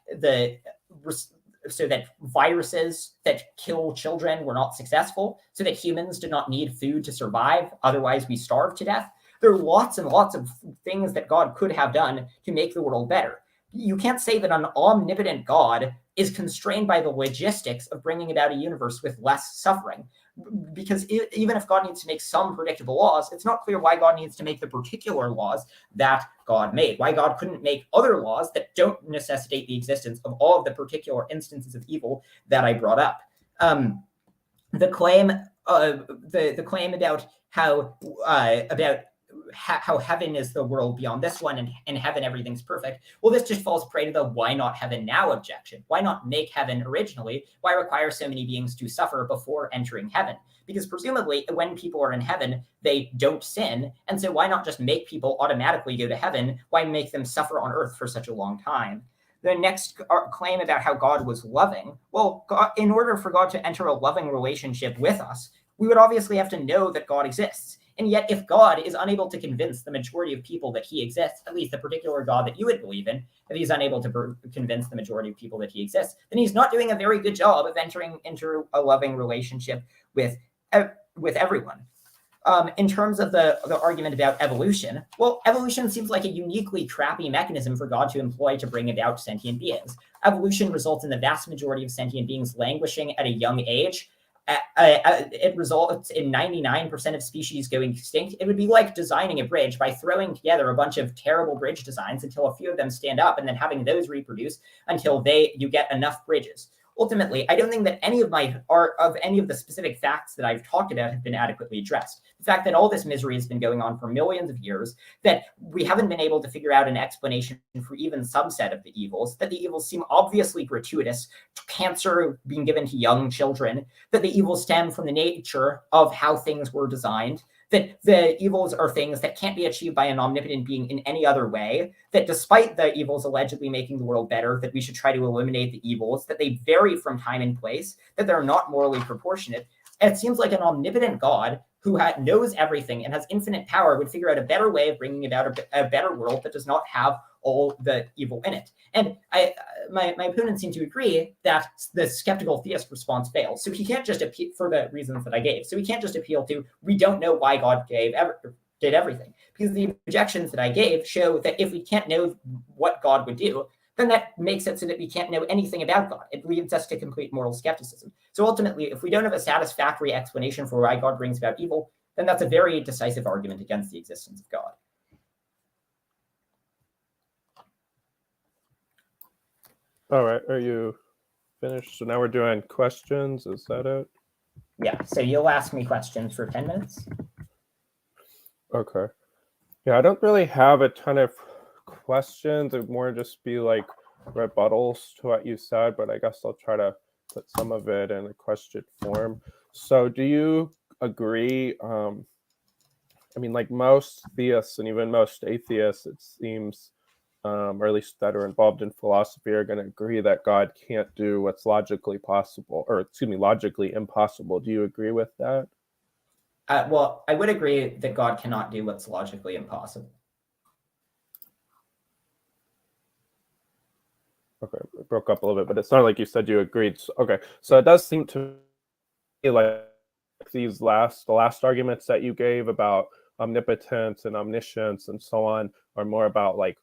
Speaker 1: viruses that kill children were not successful, so that humans did not need food to survive, otherwise we starve to death. There are lots and lots of things that God could have done to make the world better. You can't say that an omnipotent God is constrained by the logistics of bringing about a universe with less suffering. Because even if God needs to make some predictable laws, it's not clear why God needs to make the particular laws that God made, why God couldn't make other laws that don't necessitate the existence of all of the particular instances of evil that I brought up. The claim about how heaven is the world beyond this one, and in heaven everything's perfect. Well, this just falls prey to the why not heaven now objection. Why not make heaven originally? Why require so many beings to suffer before entering heaven? Because presumably when people are in heaven, they don't sin. And so why not just make people automatically go to heaven? Why make them suffer on earth for such a long time? The next claim about how God was loving. Well, in order for God to enter a loving relationship with us, we would obviously have to know that God exists. And yet, if God is unable to convince the majority of people that he exists, at least the particular God that you would believe in, if he's unable to convince the majority of people that he exists, then he's not doing a very good job of entering into a loving relationship with everyone. In terms of the argument about evolution, well, evolution seems like a uniquely crappy mechanism for God to employ to bring about sentient beings. Evolution results in the vast majority of sentient beings languishing at a young age. It results in 99% of species going extinct. It would be like designing a bridge by throwing together a bunch of terrible bridge designs until a few of them stand up, and then having those reproduce until you get enough bridges. Ultimately, I don't think that any of the specific facts that I've talked about have been adequately addressed. The fact that all this misery has been going on for millions of years, that we haven't been able to figure out an explanation for even subset of the evils, that the evils seem obviously gratuitous, cancer being given to young children, that the evils stem from the nature of how things were designed, that the evils are things that can't be achieved by an omnipotent being in any other way, that despite the evils allegedly making the world better, that we should try to eliminate the evils, that they vary from time and place, that they're not morally proportionate. And it seems like an omnipotent God who knows everything and has infinite power would figure out a better way of bringing about a better world that does not have all the evil in it. And my opponents seem to agree that the skeptical theist response fails. So he can't just appeal for the reasons that I gave. So he can't just appeal to, we don't know why God did everything. Because the objections that I gave show that if we can't know what God would do, then that makes it so that we can't know anything about God. It leads us to complete moral skepticism. So ultimately, if we don't have a satisfactory explanation for why God brings about evil, then that's a very decisive argument against the existence of God.
Speaker 2: All right, are you finished? So now we're doing questions. Is that it?
Speaker 1: Yeah, so you'll ask me questions for 10 minutes.
Speaker 2: Okay. Yeah, I don't really have a ton of questions. It would more just be like rebuttals to what you said, but I guess I'll try to put some of it in a question form. So do you agree? I mean, like most theists and even most atheists, it seems, or at least that are involved in philosophy, are going to agree that God can't do what's logically possible, or excuse me, logically impossible. Do you agree with that?
Speaker 1: Well, I would agree that God cannot do what's logically impossible.
Speaker 2: Okay, it broke up a little bit, but it sounded like you said you agreed. Okay, so it does seem to me like the last arguments that you gave about omnipotence and omniscience and so on are more about like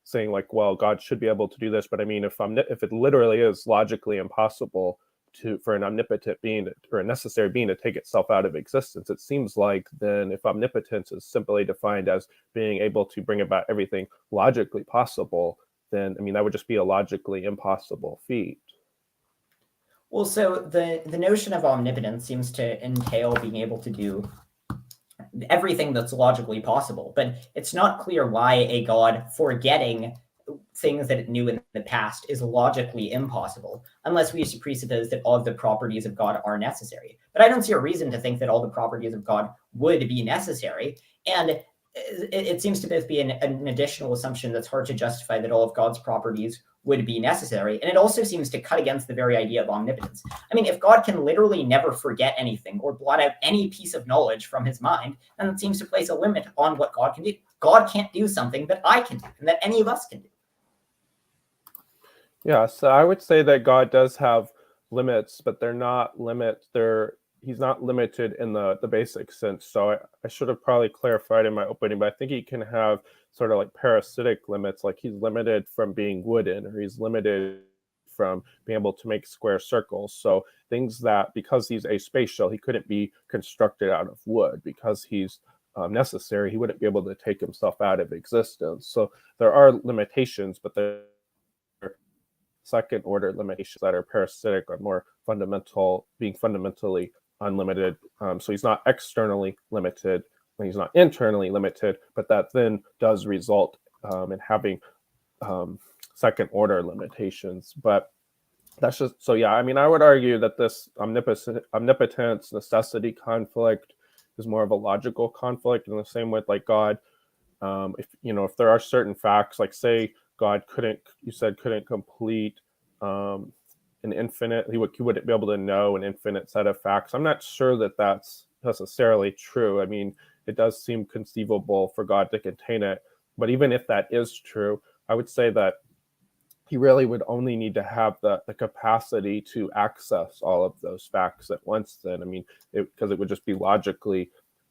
Speaker 2: saying like, well, God should be able to do this, but I mean, if it literally is logically impossible for an omnipotent being or a necessary being to take itself out of existence, it seems like then if omnipotence is simply defined as being able to bring about everything logically possible, then I mean that would just be a logically impossible feat.
Speaker 1: Well, so the notion of omnipotence seems to entail being able to do everything that's logically possible, but it's not clear why a God forgetting things that it knew in the past is logically impossible, unless we presuppose that all of the properties of God are necessary. But I don't see a reason to think that all the properties of God would be necessary, and it seems to both be an additional assumption that's hard to justify that all of God's properties would be necessary. And it also seems to cut against the very idea of omnipotence. I mean, if God can literally never forget anything or blot out any piece of knowledge from his mind, then it seems to place a limit on what God can do. God can't do something that I can do and that any of us can do.
Speaker 2: Yeah, so I would say that God does have limits, but they're not limits. He's not limited in the basic sense. So I should have probably clarified in my opening, but I think he can have sort of like parasitic limits, like he's limited from being wooden, or he's limited from being able to make square circles. So things that, because he's aspatial, he couldn't be constructed out of wood. Because he's necessary, he wouldn't be able to take himself out of existence. So there are limitations, but they're second order limitations that are parasitic or more fundamental, being fundamentally unlimited. So he's not externally limited, and he's not internally limited, but that then does result in having second order limitations. But that's just, so yeah, I mean, I would argue that this omnipotence necessity conflict is more of a logical conflict, in the same way like God, if there are certain facts, like say God couldn't complete an infinite, he wouldn't be able to know an infinite set of facts. I'm not sure that that's necessarily true. I mean, it does seem conceivable for God to contain it, but even if that is true, I would say that he really would only need to have the capacity to access all of those facts at once then. I mean, because it would just be logically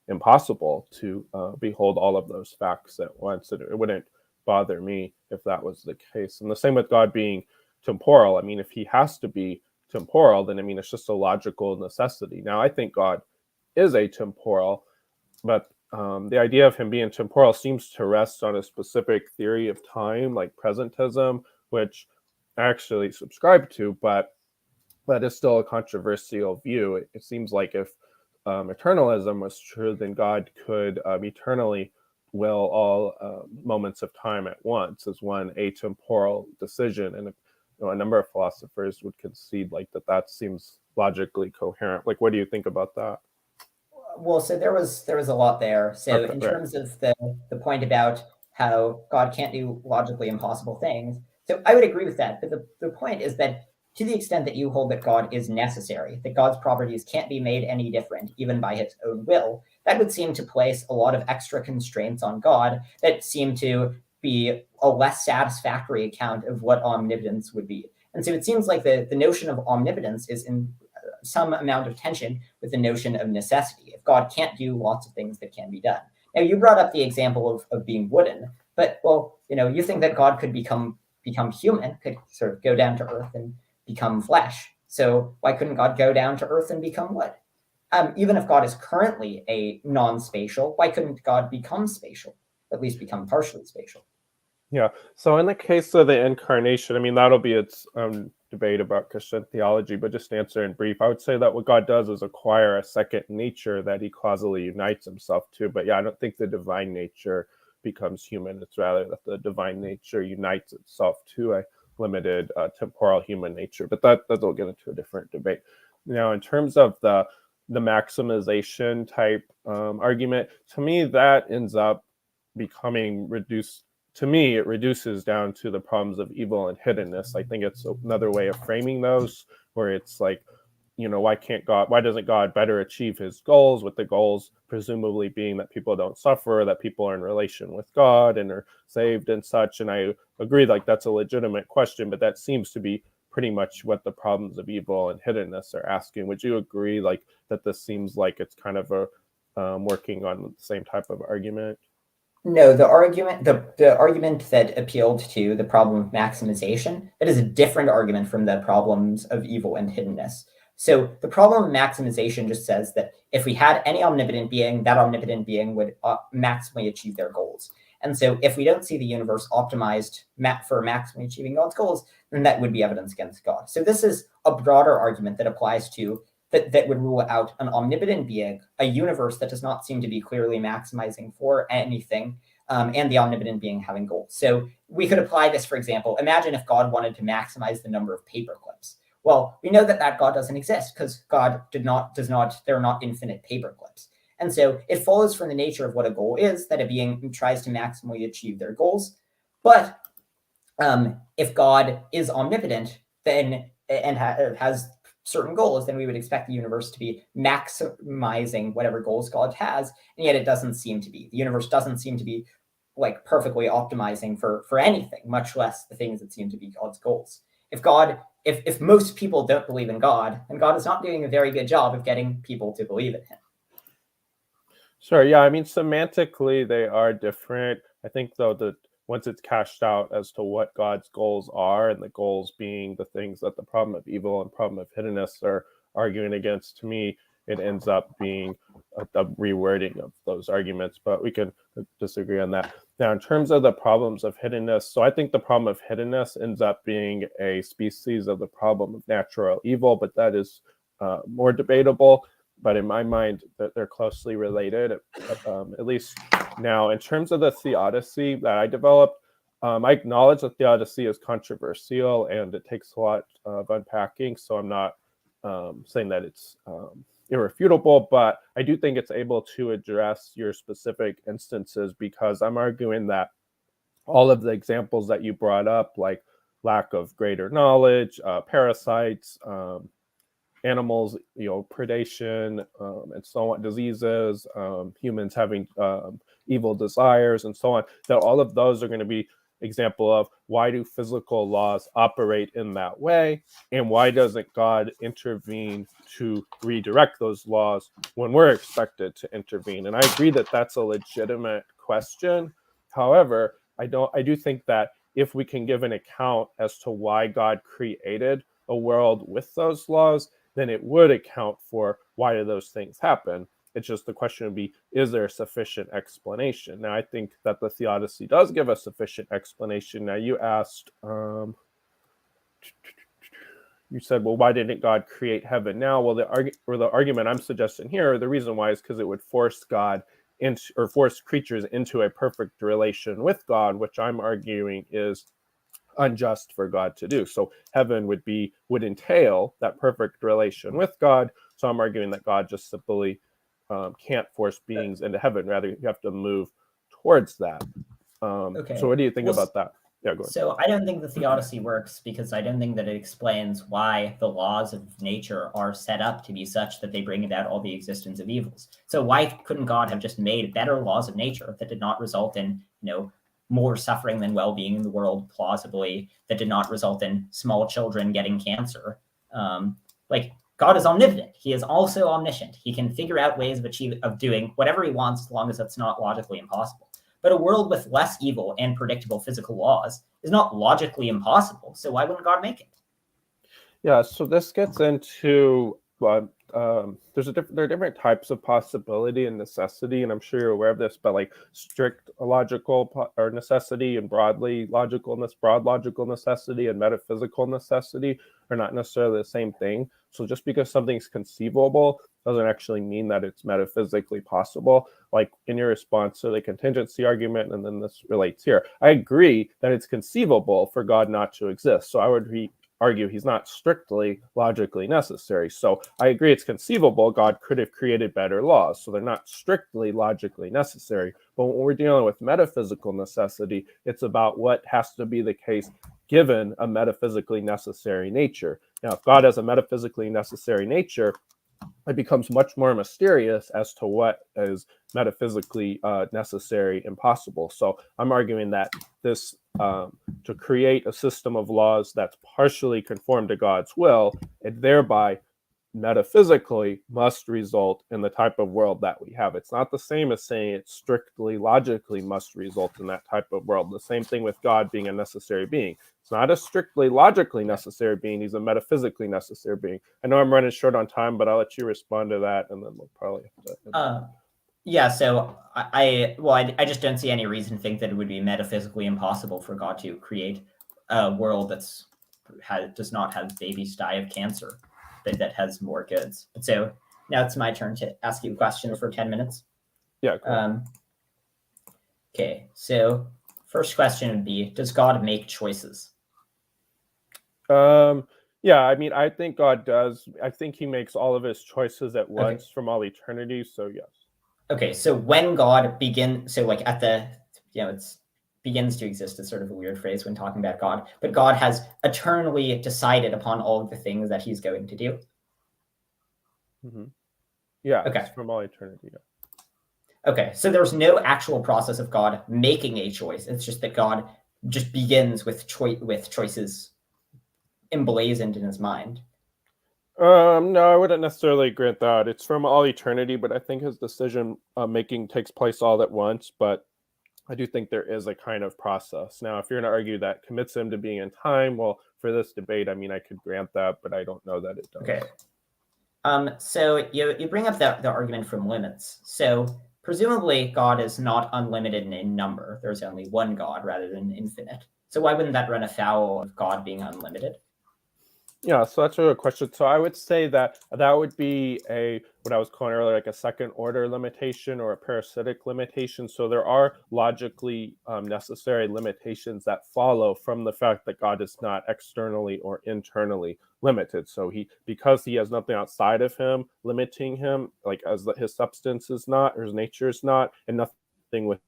Speaker 2: impossible to behold all of those facts at once. It wouldn't bother me if that was the case. And the same with God being temporal. I mean, if he has to be temporal, then I mean, it's just a logical necessity. Now, I think God is atemporal, but the idea of him being temporal seems to rest on a specific theory of time, like presentism, which I actually subscribe to, but that is still a controversial view. It seems like if eternalism was true, then God could eternally will all moments of time at once as one atemporal decision. And a number of philosophers would concede like that seems logically coherent. Like, what do you think about that?
Speaker 1: Well, so there was a lot there. So
Speaker 2: Okay,
Speaker 1: in
Speaker 2: right.
Speaker 1: terms of the point about how God can't do logically impossible things, so I would agree with that. But the point is that to the extent that you hold that God is necessary, that God's properties can't be made any different, even by his own will, that would seem to place a lot of extra constraints on God that seem to be a less satisfactory account of what omnipotence would be. And so it seems like the notion of omnipotence is in some amount of tension with the notion of necessity. If God can't do lots of things that can be done. Now, you brought up the example of being wooden, but, well, you think that God could become become human, could sort of go down to earth and become flesh. So why couldn't God go down to earth and become wood? Even if God is currently a non-spatial, why couldn't God become spatial? At least become partially spatial?
Speaker 2: Yeah. So in the case of the incarnation, I mean, that'll be its debate about Christian theology, but just to answer in brief, I would say that what God does is acquire a second nature that he causally unites himself to. But yeah, I don't think the divine nature becomes human. It's rather that the divine nature unites itself to a limited temporal human nature. But that'll get into a different debate. Now, in terms of the maximization type argument, to me, that ends up becoming reduced. To me, it reduces down to the problems of evil and hiddenness. I think it's another way of framing those, where it's like, why doesn't God better achieve his goals, with the goals presumably being that people don't suffer, that people are in relation with God and are saved and such. And I agree, like, that's a legitimate question, but that seems to be pretty much what the problems of evil and hiddenness are asking. Would you agree, like, that this seems like it's kind of a working on the same type of argument?
Speaker 1: No, the argument that appealed to the problem of maximization, that is a different argument from the problems of evil and hiddenness. So the problem of maximization just says that if we had any omnipotent being, that omnipotent being would maximally achieve their goals. And so if we don't see the universe optimized for maximally achieving God's goals, then that would be evidence against God. So this is a broader argument that applies to that would rule out an omnipotent being, a universe that does not seem to be clearly maximizing for anything, and the omnipotent being having goals. So we could apply this, for example, imagine if God wanted to maximize the number of paper clips. Well, we know that God doesn't exist because God there are not infinite paper clips. And so it follows from the nature of what a goal is that a being tries to maximally achieve their goals. But if God is omnipotent, then and has certain goals, then we would expect the universe to be maximizing whatever goals God has, and yet it doesn't seem to be. The universe doesn't seem to be like perfectly optimizing for anything, much less the things that seem to be God's goals. If most people don't believe in God, then God is not doing a very good job of getting people to believe in him.
Speaker 2: Sure. Yeah. I mean, semantically, they are different. I think, though, that once it's cashed out as to what God's goals are, and the goals being the things that the problem of evil and problem of hiddenness are arguing against, to me, it ends up being a rewording of those arguments. But we can disagree on that. Now, in terms of the problems of hiddenness, so I think the problem of hiddenness ends up being a species of the problem of natural evil, but that is more debatable. But in my mind, that they're closely related, at least now. In terms of the theodicy that I developed, I acknowledge that theodicy is controversial and it takes a lot of unpacking. So I'm not saying that it's irrefutable, but I do think it's able to address your specific instances, because I'm arguing that all of the examples that you brought up, like lack of greater knowledge, parasites, animals, predation, and so on, diseases, humans having evil desires, and so on, that all of those are going to be example of why do physical laws operate in that way, and why doesn't God intervene to redirect those laws when we're expected to intervene? And I agree that that's a legitimate question. However, I do think that if we can give an account as to why God created a world with those laws, then it would account for why do those things happen. It's just the question would be, is there a sufficient explanation? Now, I think that the theodicy does give a sufficient explanation. Now, you asked, you said, well, why didn't God create heaven now? Well, the argument I'm suggesting here, the reason why is because it would force God into, or force creatures into a perfect relation with God, which I'm arguing is unjust for God to do. So heaven would entail that perfect relation with God. So I'm arguing that God just simply can't force beings into heaven. Rather, you have to move towards that.
Speaker 1: Okay.
Speaker 2: So what do you think about that? Yeah, go ahead.
Speaker 1: So I don't think the theodicy works because I don't think that it explains why the laws of nature are set up to be such that they bring about all the existence of evils. So why couldn't God have just made better laws of nature that did not result in, more suffering than well-being in the world, plausibly, that did not result in small children getting cancer? God is omnipotent. He is also omniscient. He can figure out ways of doing whatever he wants as long as it's not logically impossible. But a world with less evil and predictable physical laws is not logically impossible. So why wouldn't God make it?
Speaker 2: Yeah, so this gets into there are different types of possibility and necessity, and I'm sure you're aware of this, but like strict logical or necessity and broad logical necessity and metaphysical necessity are not necessarily the same thing. So just because something's conceivable doesn't actually mean that it's metaphysically possible. Like in your response to the contingency argument, and then this relates here, I agree that it's conceivable for God not to exist. So I would argue he's not strictly logically necessary. So I agree it's conceivable God could have created better laws, so they're not strictly logically necessary. But when we're dealing with metaphysical necessity, it's about what has to be the case given a metaphysically necessary nature. Now, if God has a metaphysically necessary nature, it becomes much more mysterious as to what is metaphysically necessary and possible. So I'm arguing that this to create a system of laws that's partially conform to God's will, it thereby metaphysically must result in the type of world that we have. It's not the same as saying it strictly logically must result in that type of world. The same thing with God being a necessary being. It's not a strictly logically necessary being. He's a metaphysically necessary being. I know I'm running short on time, but I'll let you respond to that, and then we'll probably have to.
Speaker 1: Yeah, so I just don't see any reason to think that it would be metaphysically impossible for God to create a world does not have babies die of cancer, but that has more goods. So now it's my turn to ask you a question for 10 minutes.
Speaker 2: Yeah. Cool.
Speaker 1: Okay, so first question would be, does God make choices?
Speaker 2: Yeah, I mean, I think God does. I think he makes all of his choices at once from all eternity, so yes.
Speaker 1: Okay, so when God begins, so like at the, it's begins to exist is sort of a weird phrase when talking about God, but God has eternally decided upon all of the things that he's going to do.
Speaker 2: Mm-hmm. Yeah,
Speaker 1: okay.
Speaker 2: It's from all eternity. Yeah.
Speaker 1: Okay, so there's no actual process of God making a choice. It's just that God just begins with choices emblazoned in his mind.
Speaker 2: No, I wouldn't necessarily grant that. It's from all eternity, but I think his decision making takes place all at once. But I do think there is a kind of process. Now, if you're going to argue that commits him to being in time, well, for this debate, I mean, I could grant that, but I don't know that it does.
Speaker 1: Okay. So you bring up the argument from limits. So presumably God is not unlimited in number. There's only one God rather than infinite. So why wouldn't that run afoul of God being unlimited?
Speaker 2: Yeah, so that's a good question. So I would say that would be what I was calling earlier, like a second order limitation or a parasitic limitation. So there are logically necessary limitations that follow from the fact that God is not externally or internally limited. So because he has nothing outside of him limiting him, like as his substance is not, or his nature is not, and nothing within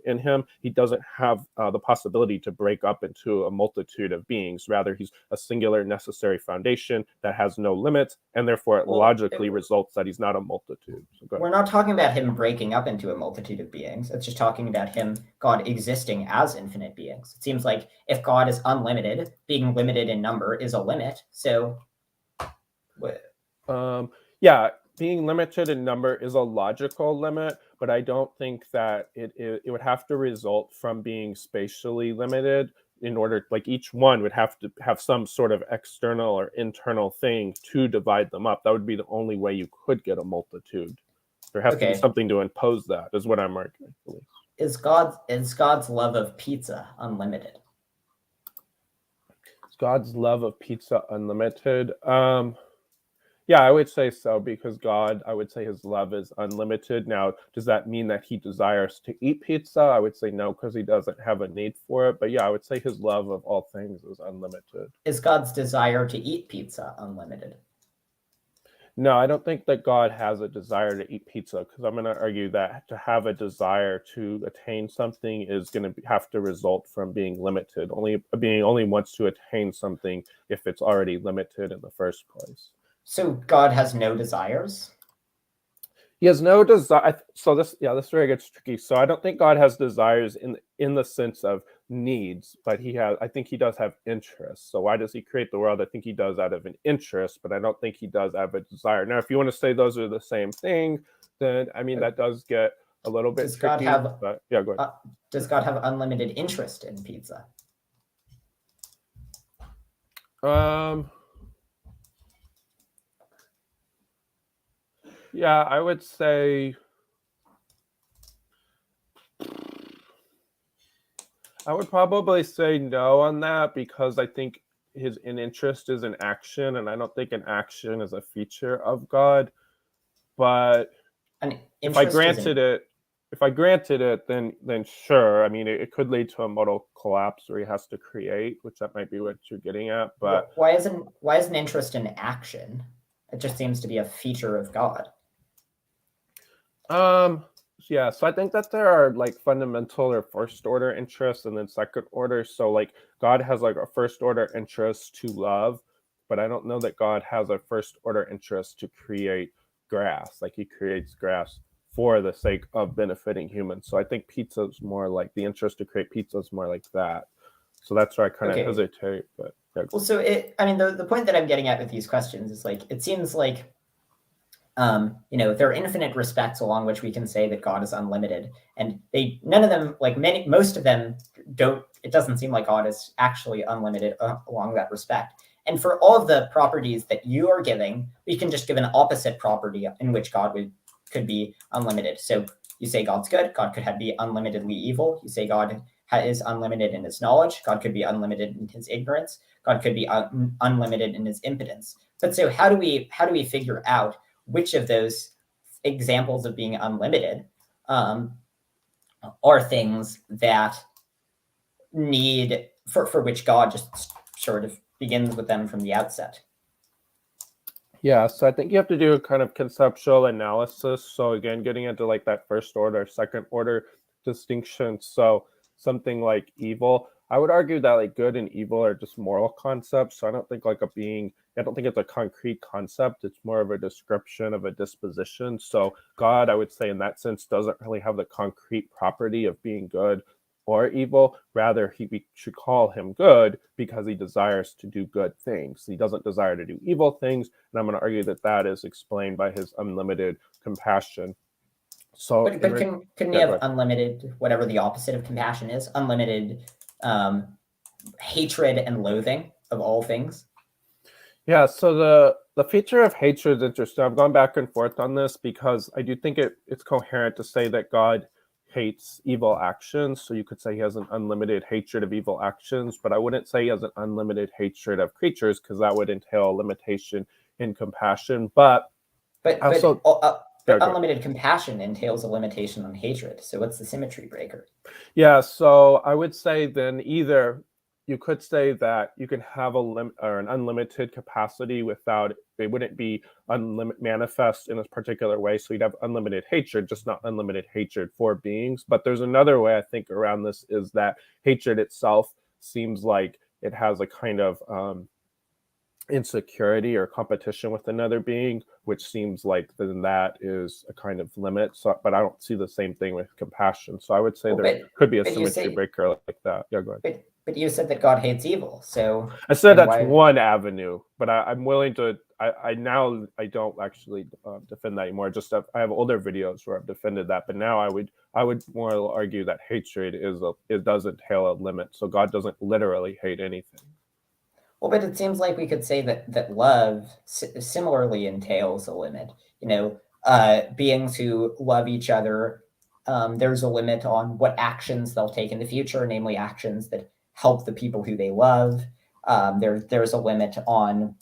Speaker 2: him, he doesn't have the possibility to break up into a multitude of beings. Rather, he's a singular necessary foundation that has no limits, and therefore it logically results that he's not a multitude.
Speaker 1: We're not talking about him breaking up into a multitude of beings. It's just talking about God existing as infinite beings. It seems like if God is unlimited, being limited in number is a limit. So
Speaker 2: yeah, being limited in number is a logical limit, but I don't think that it would have to result from being spatially limited in order, like each one would have to have some sort of external or internal thing to divide them up. That would be the only way you could get a multitude. There has to be something to impose that, is what I'm arguing.
Speaker 1: Is God's love of pizza unlimited?
Speaker 2: Is God's love of pizza unlimited? Yeah, I would say so, because God, I would say his love is unlimited. Now, does that mean that he desires to eat pizza? I would say no, because he doesn't have a need for it. But yeah, I would say his love of all things is unlimited.
Speaker 1: Is God's desire to eat pizza unlimited?
Speaker 2: No, I don't think that God has a desire to eat pizza, because I'm going to argue that to have a desire to attain something is going to have to result from being limited. Only wants to attain something if it's already limited in the first place.
Speaker 1: So God has no desires?
Speaker 2: He has no desire. So this really gets tricky. So I don't think God has desires in the sense of needs, but I think he does have interests. So why does he create the world? I think he does out of an interest, but I don't think he does out of a desire. Now, if you want to say those are the same thing, then I mean that does get a little bit tricky.
Speaker 1: Go ahead. Does God have unlimited interest in pizza?
Speaker 2: Yeah, I would say I would probably say no on that because I think an interest is in action, and I don't think an action is a feature of God. But
Speaker 1: An
Speaker 2: if I
Speaker 1: interest
Speaker 2: granted
Speaker 1: isn't.
Speaker 2: it, then sure. I mean, it could lead to a modal collapse where he has to create, which that might be what you're getting at. But
Speaker 1: Why isn't interest in action? It just seems to be a feature of God.
Speaker 2: yeah, so I think that there are like fundamental or first order interests and then second order. So like God has like a first order interest to love, but I don't know that God has a first order interest to create grass. Like he creates grass for the sake of benefiting humans. So I think pizza is more like the interest to create pizza is more like that. So that's where I kind of
Speaker 1: Okay.
Speaker 2: hesitate. But yeah.
Speaker 1: Well, so I mean, the point that I'm getting at with these questions is like, it seems like, there are infinite respects along which we can say that God is unlimited, and none of them, like most of them don't. It doesn't seem like God is actually unlimited along that respect. And for all of the properties that you are giving, we can just give an opposite property in which God could be unlimited. So you say God's good, God could be unlimitedly evil. You say God is unlimited in his knowledge, God could be unlimited in his ignorance, God could be unlimited in his impotence. But so how do we figure out which of those examples of being unlimited are things that need for which God just sort of begins with them from the outset?
Speaker 2: Yeah, so I think you have to do a kind of conceptual analysis. So again, getting into like that first order, second order distinction. So something like evil, I would argue that like good and evil are just moral concepts. So I don't think like I don't think it's a concrete concept. It's more of a description of a disposition. So God, I would say in that sense, doesn't really have the concrete property of being good or evil. Rather, we should call him good because he desires to do good things. He doesn't desire to do evil things. And I'm going to argue that that is explained by his unlimited compassion. So,
Speaker 1: But couldn't you
Speaker 2: yeah, go
Speaker 1: have
Speaker 2: ahead.
Speaker 1: unlimited, whatever the opposite of compassion is, unlimited hatred and loathing of all things?
Speaker 2: Yeah, so the feature of hatred is interesting. I've gone back and forth on this because I do think it's coherent to say that God hates evil actions. So you could say he has an unlimited hatred of evil actions, but I wouldn't say he has an unlimited hatred of creatures because that would entail a limitation in compassion. But
Speaker 1: But
Speaker 2: also, yeah, go ahead.
Speaker 1: unlimited compassion entails a limitation on hatred. So what's the symmetry breaker?
Speaker 2: Yeah, so I would say then either you could say that you can have an unlimited capacity without it wouldn't be manifest in a particular way. So you'd have unlimited hatred, just not unlimited hatred for beings. But there's another way I think around this is that hatred itself seems like it has a kind of insecurity or competition with another being, which seems like then that is a kind of limit. So, but I don't see the same thing with compassion. So I would say
Speaker 1: Well,
Speaker 2: there could be a
Speaker 1: but you
Speaker 2: symmetry
Speaker 1: say
Speaker 2: breaker like that. Yeah, go ahead.
Speaker 1: but you said that God hates evil. So
Speaker 2: I said
Speaker 1: then
Speaker 2: that's
Speaker 1: why?
Speaker 2: one avenue, but I'm willing to. I now I don't actually defend that anymore. Just I have older videos where I've defended that, but now I would more argue that hatred it does entail a limit. So God doesn't literally hate anything.
Speaker 1: Well, but it seems like we could say that love similarly entails a limit. Beings who love each other, there's a limit on what actions they'll take in the future, namely actions that help the people who they love. There's a limit on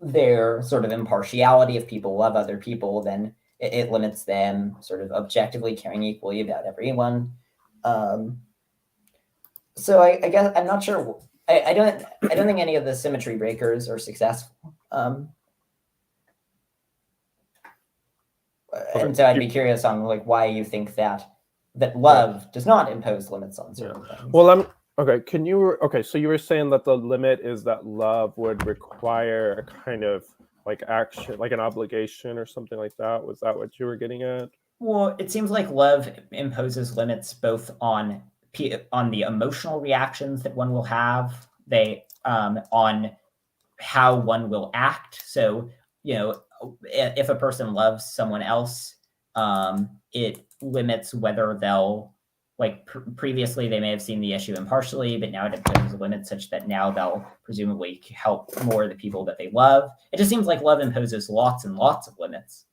Speaker 1: their sort of impartiality. If people love other people, then it limits them sort of objectively caring equally about everyone. So I guess I'm not sure. I don't think any of the symmetry breakers are successful. And so I'd be curious on like why you think that love does not impose limits on certain things.
Speaker 2: Well, okay. So you were saying that the limit is that love would require a kind of like action, like an obligation or something like that. Was that what you were getting at?
Speaker 1: Well, it seems like love imposes limits both on the emotional reactions that one will have, on how one will act. So, if a person loves someone else, it limits whether they'll like previously they may have seen the issue impartially, but now it imposes limits such that now they'll presumably help more the people that they love. It just seems like love imposes lots and lots of limits.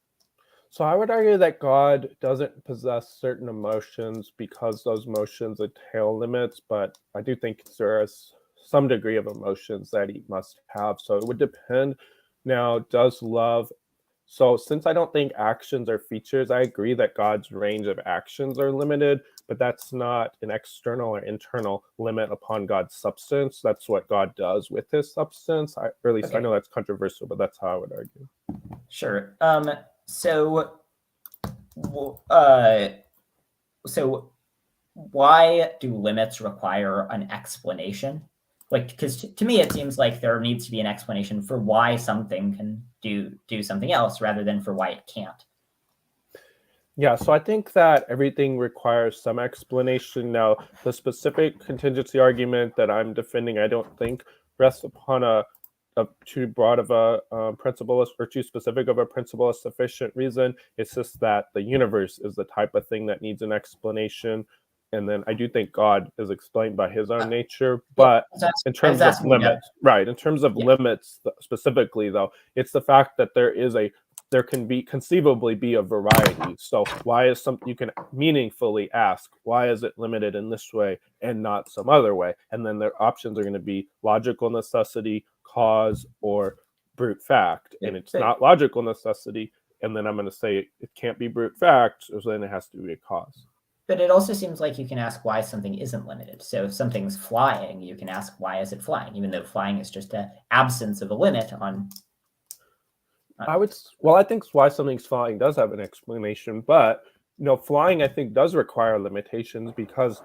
Speaker 2: So I would argue that God doesn't possess certain emotions because those emotions entail limits, but I do think there is some degree of emotions that he must have. So it would depend. Now, does love... So since I don't think actions are features, I agree that God's range of actions are limited, but that's not an external or internal limit upon God's substance. That's what God does with his substance. Or at least I know that's controversial, but that's how I would argue.
Speaker 1: Sure. So why do limits require an explanation? Like, because to me, it seems like there needs to be an explanation for why something can do something else rather than for why it can't.
Speaker 2: Yeah, so I think that everything requires some explanation. Now, the specific contingency argument that I'm defending, I don't think rests upon a too broad of a principle or too specific of a principle of sufficient reason. It's just that the universe is the type of thing that needs an explanation. And then I do think God is explained by his own nature. But in terms of limits, right, in terms of limits specifically, though, it's the fact that there can conceivably be a variety. So why is something, you can meaningfully ask, why is it limited in this way and not some other way? And then their options are going to be logical necessity, cause, or brute fact. And it's not logical necessity. And then I'm going to say it can't be brute fact, so then it has to be a cause.
Speaker 1: But it also seems like you can ask why something isn't limited. So if something's flying, you can ask, why is it flying? Even though flying is just an absence of a limit on...
Speaker 2: I think why something's flying does have an explanation, but flying I think does require limitations because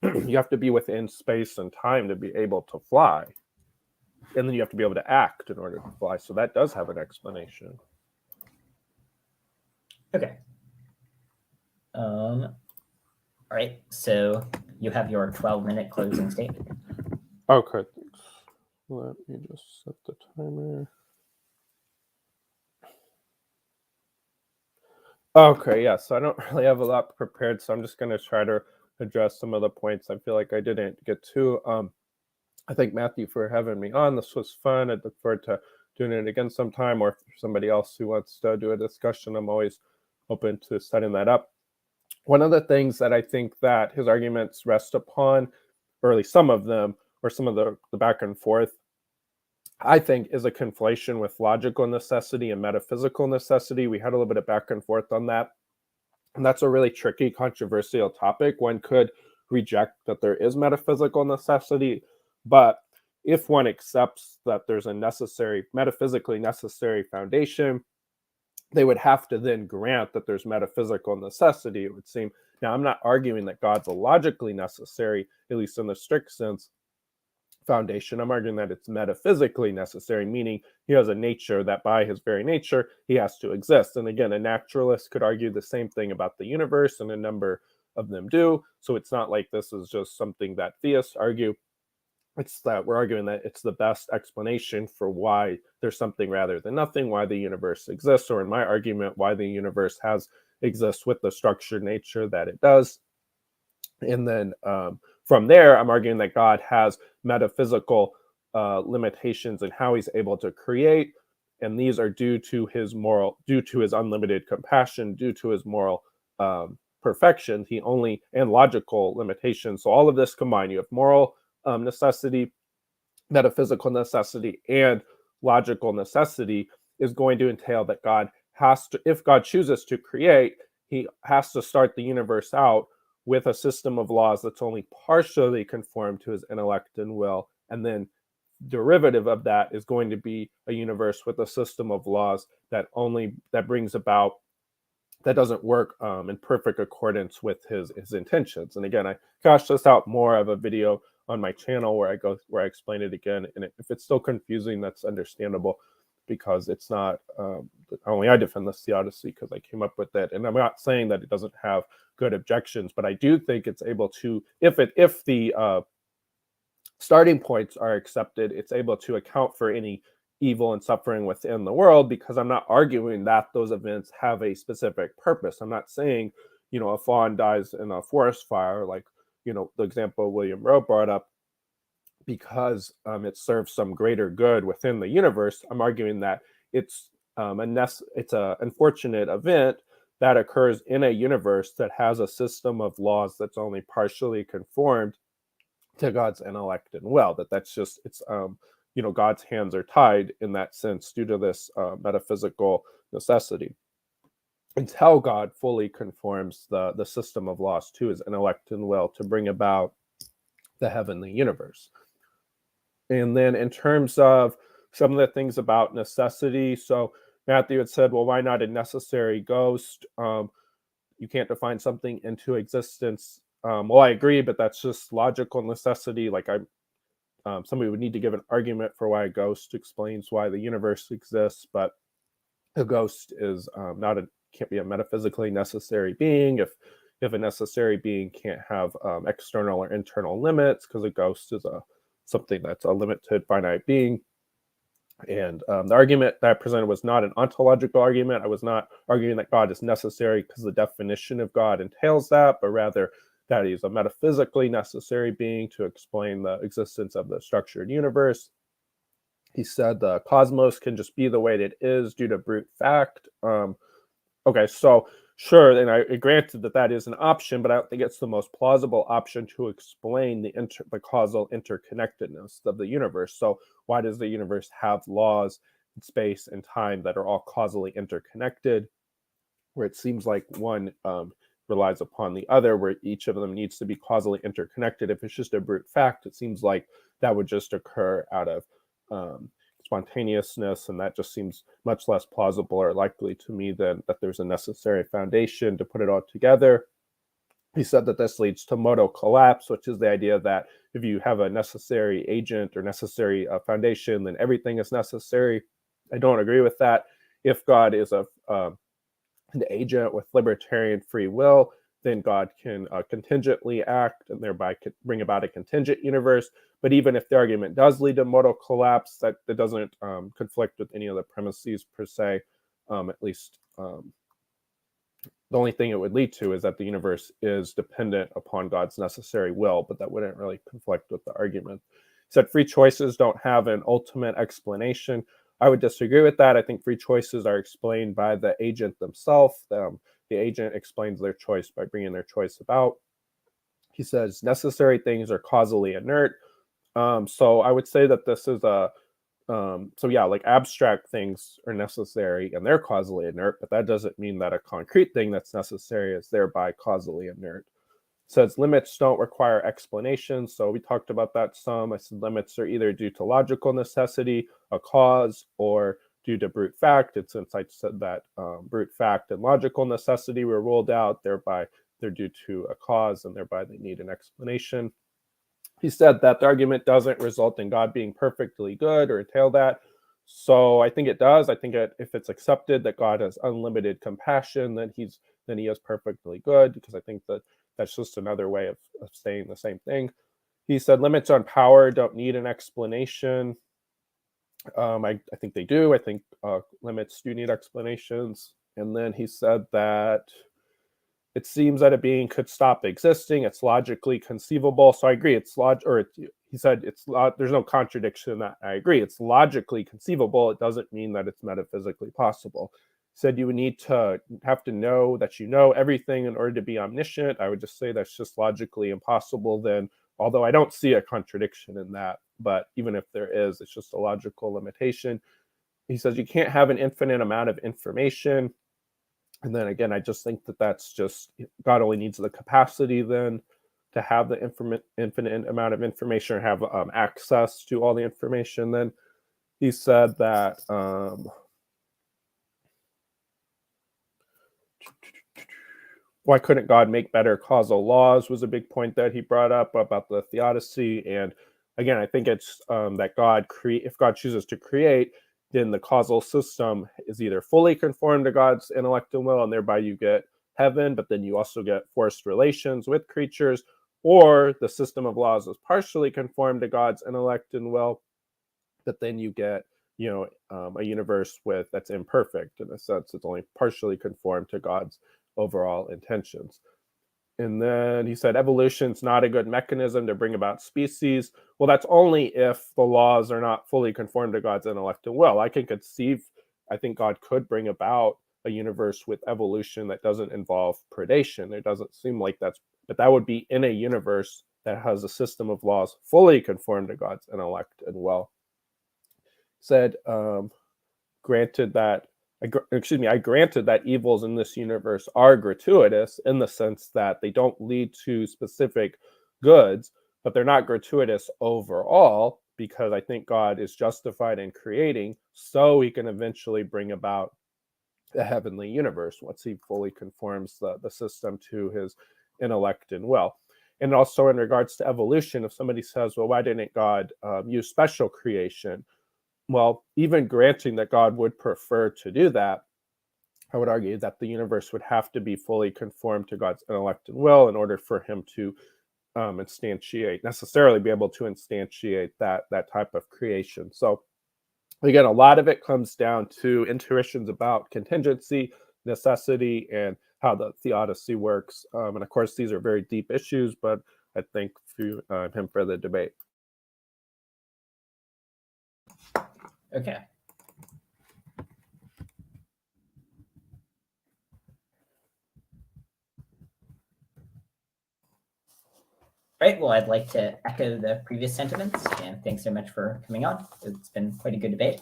Speaker 2: you have to be within space and time to be able to fly, and then you have to be able to act in order to fly. So that does have an explanation.
Speaker 1: Okay. All right. So you have your 12-minute closing statement.
Speaker 2: Okay. Let me just set the timer. Okay, yeah, so I don't really have a lot prepared, so I'm just going to try to address some of the points I feel like I didn't get to. I thank Matthew for having me on. This was fun. I look forward to doing it again sometime, or if there's somebody else who wants to do a discussion, I'm always open to setting that up. One of the things that I think that his arguments rest upon, or at least some of them, or some of the back and forth, I think is a conflation with logical necessity and metaphysical necessity. We had a little bit of back and forth on that. And that's a really tricky, controversial topic. One could reject that there is metaphysical necessity, but if one accepts that there's a metaphysically necessary foundation, they would have to then grant that there's metaphysical necessity, it would seem. Now, I'm not arguing that God's a logically necessary, at least in the strict sense, foundation. I'm arguing that it's metaphysically necessary, meaning he has a nature that by his very nature, he has to exist. And again, a naturalist could argue the same thing about the universe, and a number of them do. So it's not like this is just something that theists argue. It's that we're arguing that it's the best explanation for why there's something rather than nothing, why the universe exists, or in my argument, why the universe exists with the structured nature that it does. And then from there, I'm arguing that God has metaphysical limitations in how he's able to create, and these are due to his unlimited compassion, due to his moral perfection, and logical limitations. So all of this combined, you have moral necessity, metaphysical necessity, and logical necessity, is going to entail that God has to, if God chooses to create, he has to start the universe out with a system of laws that's only partially conformed to his intellect and will. And then derivative of that is going to be a universe with a system of laws that doesn't work in perfect accordance with his intentions. And again, I cashed this out more of a video on my channel where I explain it again. And if it's still confusing, that's understandable, because it's not only I defend this theodicy because I came up with it. And I'm not saying that it doesn't have good objections, but I do think it's able to, if the starting points are accepted, it's able to account for any evil and suffering within the world, because I'm not arguing that those events have a specific purpose. I'm not saying a fawn dies in a forest fire, like, the example William Rowe brought up, because it serves some greater good within the universe. I'm arguing that it's it's an unfortunate event that occurs in a universe that has a system of laws that's only partially conformed to God's intellect and will. That's just, it's God's hands are tied in that sense due to this metaphysical necessity, until God fully conforms the system of laws to his intellect and will to bring about the heavenly universe. And then in terms of some of the things about necessity, so Matthew had said, well, why not a necessary ghost? You can't define something into existence. Well, I agree, but that's just logical necessity. Like, somebody would need to give an argument for why a ghost explains why the universe exists, but a ghost is can't be a metaphysically necessary being. If a necessary being can't have external or internal limits, because a ghost is something that's a limited finite being. And the argument that I presented was not an ontological argument. I was not arguing that God is necessary because the definition of God entails that, but rather that he's a metaphysically necessary being to explain the existence of the structured universe. He said the cosmos can just be the way it is due to brute fact. Okay, so sure, and I granted that is an option, but I don't think it's the most plausible option to explain the causal interconnectedness of the universe. So why does the universe have laws in space and time that are all causally interconnected, where it seems like one relies upon the other, where each of them needs to be causally interconnected? If it's just a brute fact, it seems like that would just occur out of spontaneousness, and that just seems much less plausible or likely to me than that there's a necessary foundation to put it all together. He said that this leads to modal collapse, which is the idea that if you have a necessary agent or necessary foundation, then everything is necessary. I don't agree with that. If God is an agent with libertarian free will, then God can contingently act and thereby bring about a contingent universe. But even if the argument does lead to modal collapse, that doesn't conflict with any of the premises per se. At least the only thing it would lead to is that the universe is dependent upon God's necessary will, but that wouldn't really conflict with the argument. He said free choices don't have an ultimate explanation. I would disagree with that. I think free choices are explained by the agent themselves. The agent explains their choice by bringing their choice about. He says necessary things are causally inert. So I would say that this is like abstract things are necessary and they're causally inert, but that doesn't mean that a concrete thing that's necessary is thereby causally inert. It says limits don't require explanation. So we talked about that some. I said limits are either due to logical necessity, a cause, or due to brute fact. And since I said that brute fact and logical necessity were ruled out, thereby they're due to a cause and thereby they need an explanation. He said that the argument doesn't result in God being perfectly good or entail that. So I think it does. I think if it's accepted that God has unlimited compassion, then he is perfectly good, because I think that's just another way of saying the same thing. He said limits on power don't need an explanation. I think they do. I think limits do need explanations. And then he said that it seems that a being could stop existing. It's logically conceivable. So I agree. He said there's no contradiction in that. I agree. It's logically conceivable. It doesn't mean that it's metaphysically possible. He said you would have to know that you know everything in order to be omniscient. I would just say that's just logically impossible then, although I don't see a contradiction in that. But even if there is, it's just a logical limitation. He says you can't have an infinite amount of information. And then again, I just think that that's just, God only needs the capacity then to have the infinite amount of information, or have access to all the information. Then he said that why couldn't God make better causal laws was a big point that he brought up about the theodicy. And again, I think it's that if God chooses to create, then the causal system is either fully conformed to God's intellect and will, and thereby you get heaven, but then you also get forced relations with creatures, or the system of laws is partially conformed to God's intellect and will, but then you get a universe that's imperfect in a sense. It's only partially conformed to God's overall intentions. And then he said evolution's not a good mechanism to bring about species. Well, that's only if the laws are not fully conformed to God's intellect and will. I think God could bring about a universe with evolution that doesn't involve predation. It doesn't seem like but that would be in a universe that has a system of laws fully conformed to God's intellect and will. Said, granted that I granted that evils in this universe are gratuitous in the sense that they don't lead to specific goods, but they're not gratuitous overall, because I think God is justified in creating so he can eventually bring about the heavenly universe once he fully conforms the system to his intellect and will. And also in regards to evolution, if somebody says, well, why didn't God use special creation? Well, even granting that God would prefer to do that, I would argue that the universe would have to be fully conformed to God's intellect and will in order for him to necessarily be able to instantiate that type of creation. So again, a lot of it comes down to intuitions about contingency, necessity, and how the theodicy works. And of course, these are very deep issues, but I thank him for the debate.
Speaker 1: Okay. Right. Well, I'd like to echo the previous sentiments, and thanks so much for coming on. It's been quite a good debate.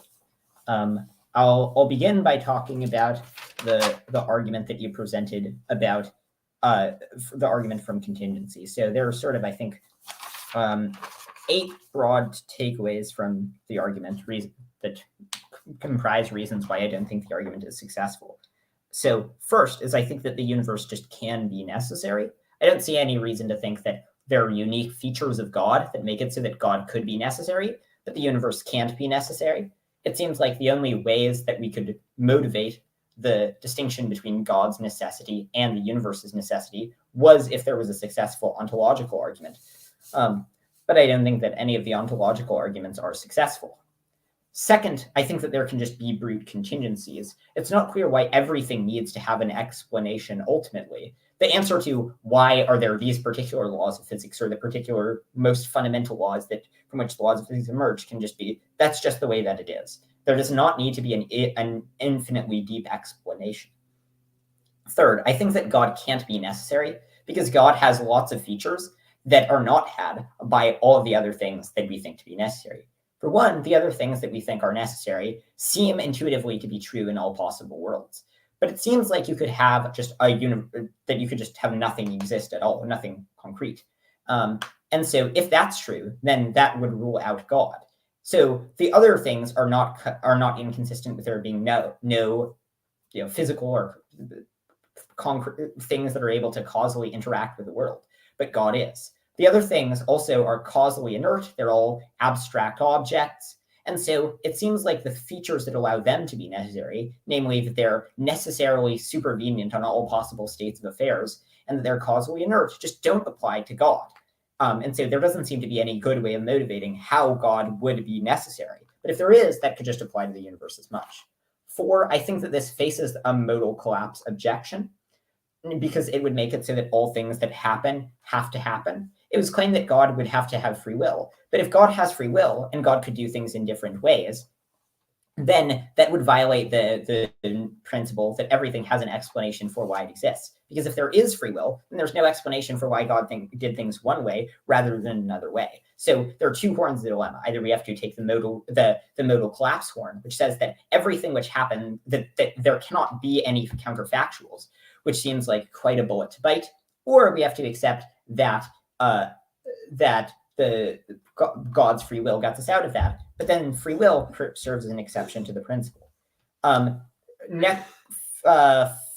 Speaker 1: I'll begin by talking about the argument that you presented about the argument from contingency. So there are sort of, I think, 8 broad takeaways from the argument that comprise reasons why I don't think the argument is successful. So first is I think that the universe just can be necessary. I don't see any reason to think that there are unique features of God that make it so that God could be necessary, but the universe can't be necessary. It seems like the only ways that we could motivate the distinction between God's necessity and the universe's necessity was if there was a successful ontological argument. But I don't think that any of the ontological arguments are successful. Second, I think that there can just be brute contingencies. It's not clear why everything needs to have an explanation ultimately. The answer to why are there these particular laws of physics or the particular most fundamental laws from which the laws of physics emerge can just be, that's just the way that it is. There does not need to be an infinitely deep explanation. Third, I think that God can't be necessary because God has lots of features that are not had by all of the other things that we think to be necessary. For one, the other things that we think are necessary seem intuitively to be true in all possible worlds. But it seems like you could have just that you could just have nothing exist at all, nothing concrete. And so if that's true, then that would rule out God. So the other things are not inconsistent with there being no physical or concrete things that are able to causally interact with the world, but God is. The other things also are causally inert. They're all abstract objects. And so it seems like the features that allow them to be necessary, namely that they're necessarily supervenient on all possible states of affairs and that they're causally inert, just don't apply to God. And so there doesn't seem to be any good way of motivating how God would be necessary. But if there is, that could just apply to the universe as much. 4, I think that this faces a modal collapse objection because it would make it so that all things that happen have to happen. It was claimed that God would have to have free will. But if God has free will and God could do things in different ways, then that would violate the principle that everything has an explanation for why it exists. Because if there is free will, then there's no explanation for why God did things one way rather than another way. So there are 2 horns of the dilemma. Either we have to take the modal collapse horn, which says that everything which happened, that there cannot be any counterfactuals, which seems like quite a bullet to bite, or we have to accept that the God's free will got us out of that. But then free will serves as an exception to the principle.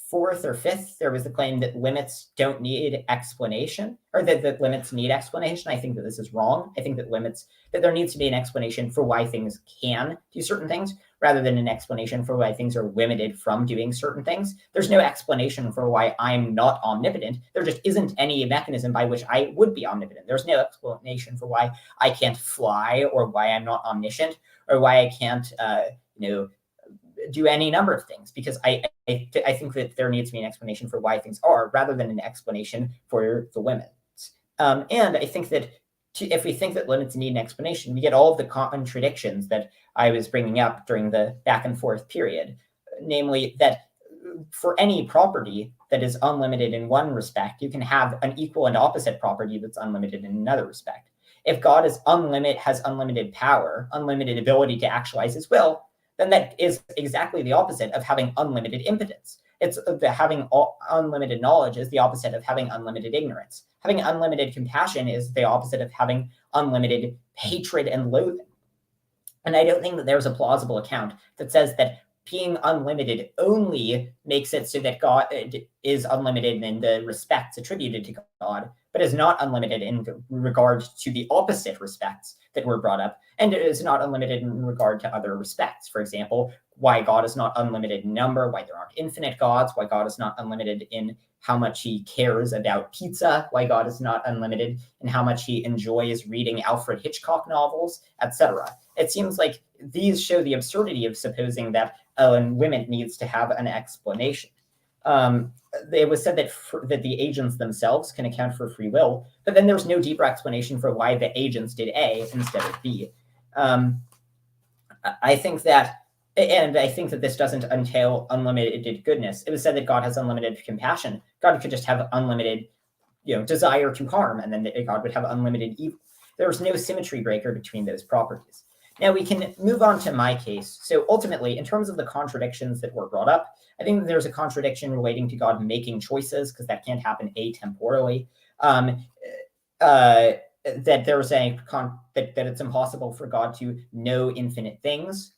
Speaker 1: Fourth or fifth, there was the claim that limits don't need explanation, or that limits need explanation. I think that this is wrong. I think that there needs to be an explanation for why things can do certain things, rather than an explanation for why things are limited from doing certain things. There's no explanation for why I'm not omnipotent. There just isn't any mechanism by which I would be omnipotent. There's no explanation for why I can't fly, or why I'm not omniscient, or why I can't, do any number of things, because I think that there needs to be an explanation for why things are, rather than an explanation for the limits. And I think that if we think that limits need an explanation, we get all of the contradictions that I was bringing up during the back and forth period, namely that for any property that is unlimited in one respect, you can have an equal and opposite property that's unlimited in another respect. If God is has unlimited power, unlimited ability to actualize his will, then that is exactly the opposite of having unlimited impotence. It's having unlimited knowledge is the opposite of having unlimited ignorance. Having unlimited compassion is the opposite of having unlimited hatred and loathing. And I don't think that there's a plausible account that says that being unlimited only makes it so that God is unlimited in the respects attributed to God, but is not unlimited in regard to the opposite respects that were brought up, and it is not unlimited in regard to other respects. For example, why God is not unlimited in number, why there aren't infinite gods, why God is not unlimited in how much he cares about pizza, why God is not unlimited in how much he enjoys reading Alfred Hitchcock novels, etc. It seems like these show the absurdity of supposing that and women needs to have an explanation. It was said that the agents themselves can account for free will, but then there's no deeper explanation for why the agents did A instead of B. I think that this doesn't entail unlimited goodness. It was said that God has unlimited compassion. God could just have unlimited, desire to harm, and then God would have unlimited evil. There's no symmetry breaker between those properties. Now we can move on to my case. So ultimately, in terms of the contradictions that were brought up, I think that there's a contradiction relating to God making choices, because that can't happen atemporally. That there's that it's impossible for God to know infinite things,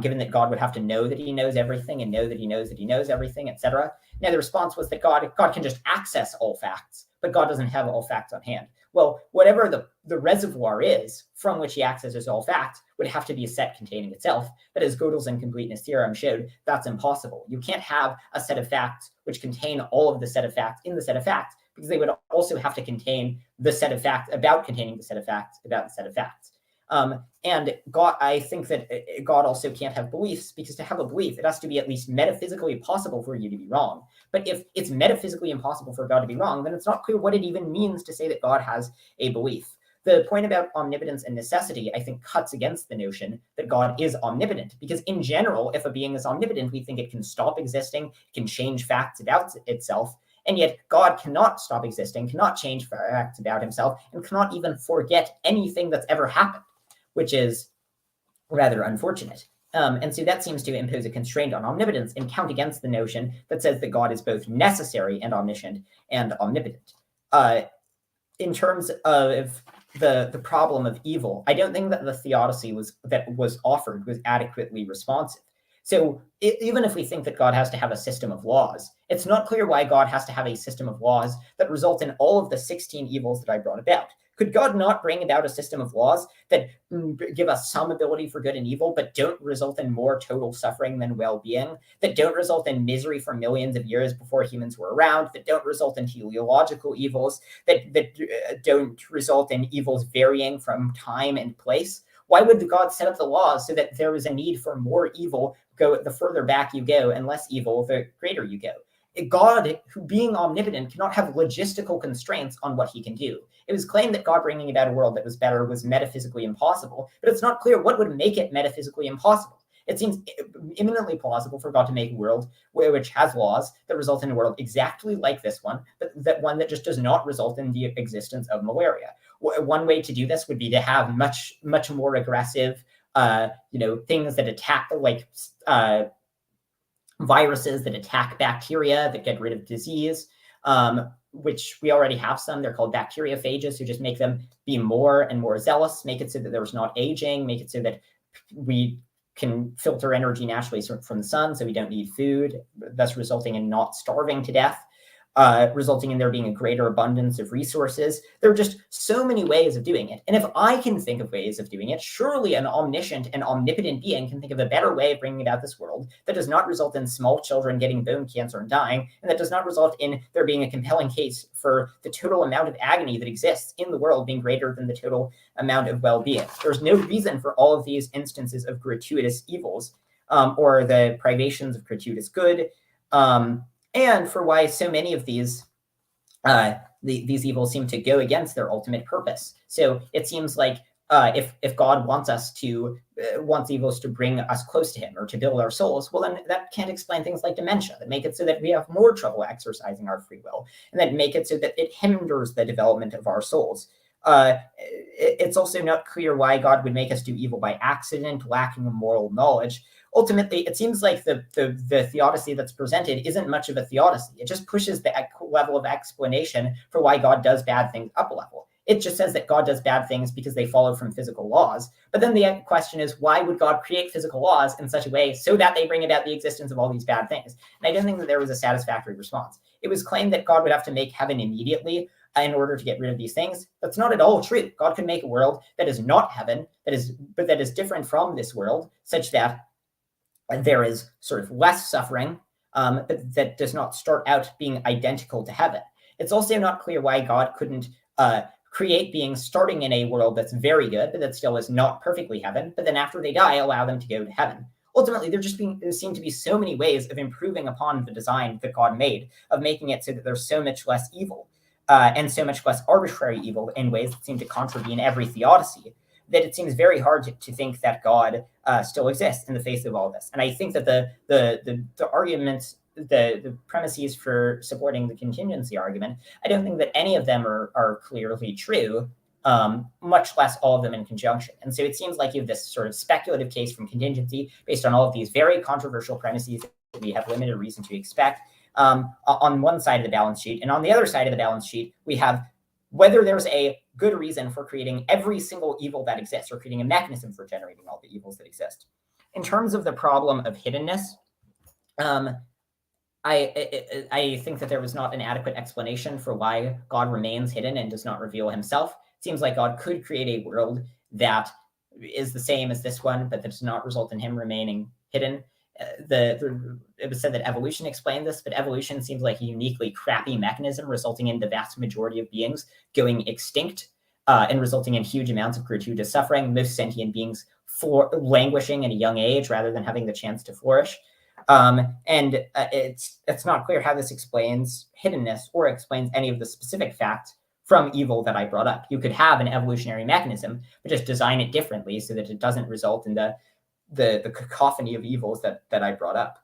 Speaker 1: given that God would have to know that he knows everything and know that he knows that he knows everything, etc. Now the response was that God can just access all facts, but God doesn't have all facts on hand. Well, whatever the reservoir is from which he accesses all facts would have to be a set containing itself. But as Gödel's incompleteness theorem showed, that's impossible. You can't have a set of facts which contain all of the set of facts in the set of facts, because they would also have to contain the set of facts about containing the set of facts about the set of facts. And God, I think that God also can't have beliefs, because to have a belief, it has to be at least metaphysically possible for you to be wrong. But if it's metaphysically impossible for God to be wrong, then it's not clear what it even means to say that God has a belief. The point about omnipotence and necessity, I think, cuts against the notion that God is omnipotent, because in general, if a being is omnipotent, we think it can stop existing, can change facts about itself, and yet God cannot stop existing, cannot change facts about himself, and cannot even forget anything that's ever happened, which is rather unfortunate. And so that seems to impose a constraint on omnipotence and count against the notion that says that God is both necessary and omniscient and omnipotent. In terms of the problem of evil, I don't think that the theodicy that was offered was adequately responsive. So even if we think that God has to have a system of laws, it's not clear why God has to have a system of laws that result in all of the 16 evils that I brought about. Could God not bring about a system of laws that give us some ability for good and evil, but don't result in more total suffering than well-being, that don't result in misery for millions of years before humans were around, that don't result in teleological evils, that don't result in evils varying from time and place? Why would God set up the laws so that there is a need for more evil, the further back you go, and less evil the greater you go? God, who being omnipotent, cannot have logistical constraints on what he can do. It was claimed that God bringing about a world that was better was metaphysically impossible, but it's not clear what would make it metaphysically impossible. It seems imminently plausible for God to make a world which has laws that result in a world exactly like this one, but that one that just does not result in the existence of malaria. One way to do this would be to have much, much more aggressive, things that attack, like viruses that attack bacteria, that get rid of disease, which we already have some. They're called bacteriophages, who just make them be more and more zealous, make it so that there's not aging, make it so that we can filter energy naturally from the sun, so we don't need food, thus resulting in not starving to death. Resulting in there being a greater abundance of resources. There are just so many ways of doing it. And if I can think of ways of doing it, surely an omniscient and omnipotent being can think of a better way of bringing about this world that does not result in small children getting bone cancer and dying, and that does not result in there being a compelling case for the total amount of agony that exists in the world being greater than the total amount of well-being. There's no reason for all of these instances of gratuitous evils or the privations of gratuitous good, and for why so many of these evils seem to go against their ultimate purpose. So it seems like if God wants evils to bring us close to him or to build our souls, well, then that can't explain things like dementia, that make it so that we have more trouble exercising our free will, and that make it so that it hinders the development of our souls. It's also not clear why God would make us do evil by accident, lacking of moral knowledge. Ultimately, it seems like the theodicy that's presented isn't much of a theodicy. It just pushes the level of explanation for why God does bad things up a level. It just says that God does bad things because they follow from physical laws. But then the question is, why would God create physical laws in such a way so that they bring about the existence of all these bad things? And I don't think that there was a satisfactory response. It was claimed that God would have to make heaven immediately in order to get rid of these things. That's not at all true. God can make a world that is not heaven, that is different from this world, such that there is sort of less suffering, but that does not start out being identical to heaven. It's also not clear why God couldn't create beings starting in a world that's very good, but that still is not perfectly heaven, but then after they die, allow them to go to heaven. Ultimately, there seem to be so many ways of improving upon the design that God made, of making it so that there's so much less evil, and so much less arbitrary evil in ways that seem to contravene every theodicy, that it seems very hard to think that God still exists in the face of all this. And I think that the arguments, the premises for supporting the contingency argument, I don't think that any of them are clearly true, much less all of them in conjunction. And so it seems like you have this sort of speculative case from contingency based on all of these very controversial premises that we have limited reason to expect on one side of the balance sheet. And on the other side of the balance sheet, we have whether there's a good reason for creating every single evil that exists, or creating a mechanism for generating all the evils that exist. In terms of the problem of hiddenness, I think that there was not an adequate explanation for why God remains hidden and does not reveal himself. It seems like God could create a world that is the same as this one, but that does not result in him remaining hidden. It was said that evolution explained this, but evolution seems like a uniquely crappy mechanism, resulting in the vast majority of beings going extinct, and resulting in huge amounts of gratuitous suffering, most sentient beings languishing at a young age rather than having the chance to flourish. It's not clear how this explains hiddenness or explains any of the specific facts from evil that I brought up. You could have an evolutionary mechanism, but just design it differently so that it doesn't result in the cacophony of evils that I brought up.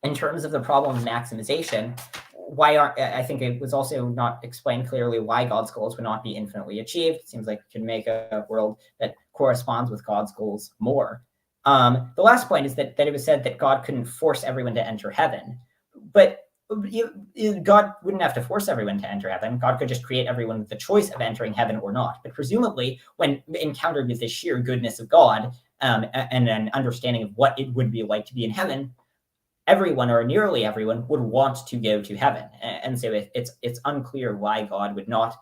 Speaker 1: In terms of the problem of maximization, I think it was also not explained clearly why God's goals would not be infinitely achieved. It seems like it could make a world that corresponds with God's goals more. The last point is that it was said that God couldn't force everyone to enter heaven, but God wouldn't have to force everyone to enter heaven. God could just create everyone with the choice of entering heaven or not. But presumably, when encountered with the sheer goodness of God, and an understanding of what it would be like to be in heaven, everyone or nearly everyone would want to go to heaven. And so it's unclear why God would not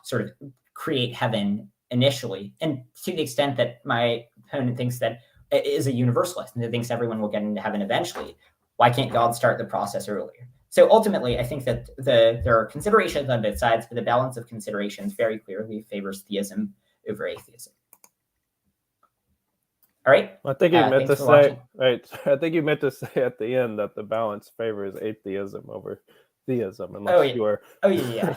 Speaker 1: sort of create heaven initially. And to the extent that my opponent thinks that it is a universalist and that thinks everyone will get into heaven eventually, why can't God start the process earlier? So ultimately, I think that there are considerations on both sides, but the balance of considerations very clearly favors theism over atheism. All right.
Speaker 2: I think you meant to say, right? I think you meant to say at the end that the balance favors atheism over theism, unless you were.
Speaker 1: Oh yeah.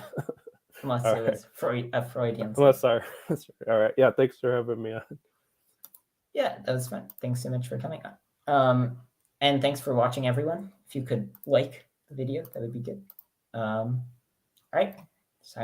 Speaker 1: Unless it was a Freudian.
Speaker 2: Unless all right. Yeah. Thanks for having me on.
Speaker 1: Yeah, that was fun. Thanks so much for coming on. And thanks for watching, everyone. If you could like the video, that would be good. All right.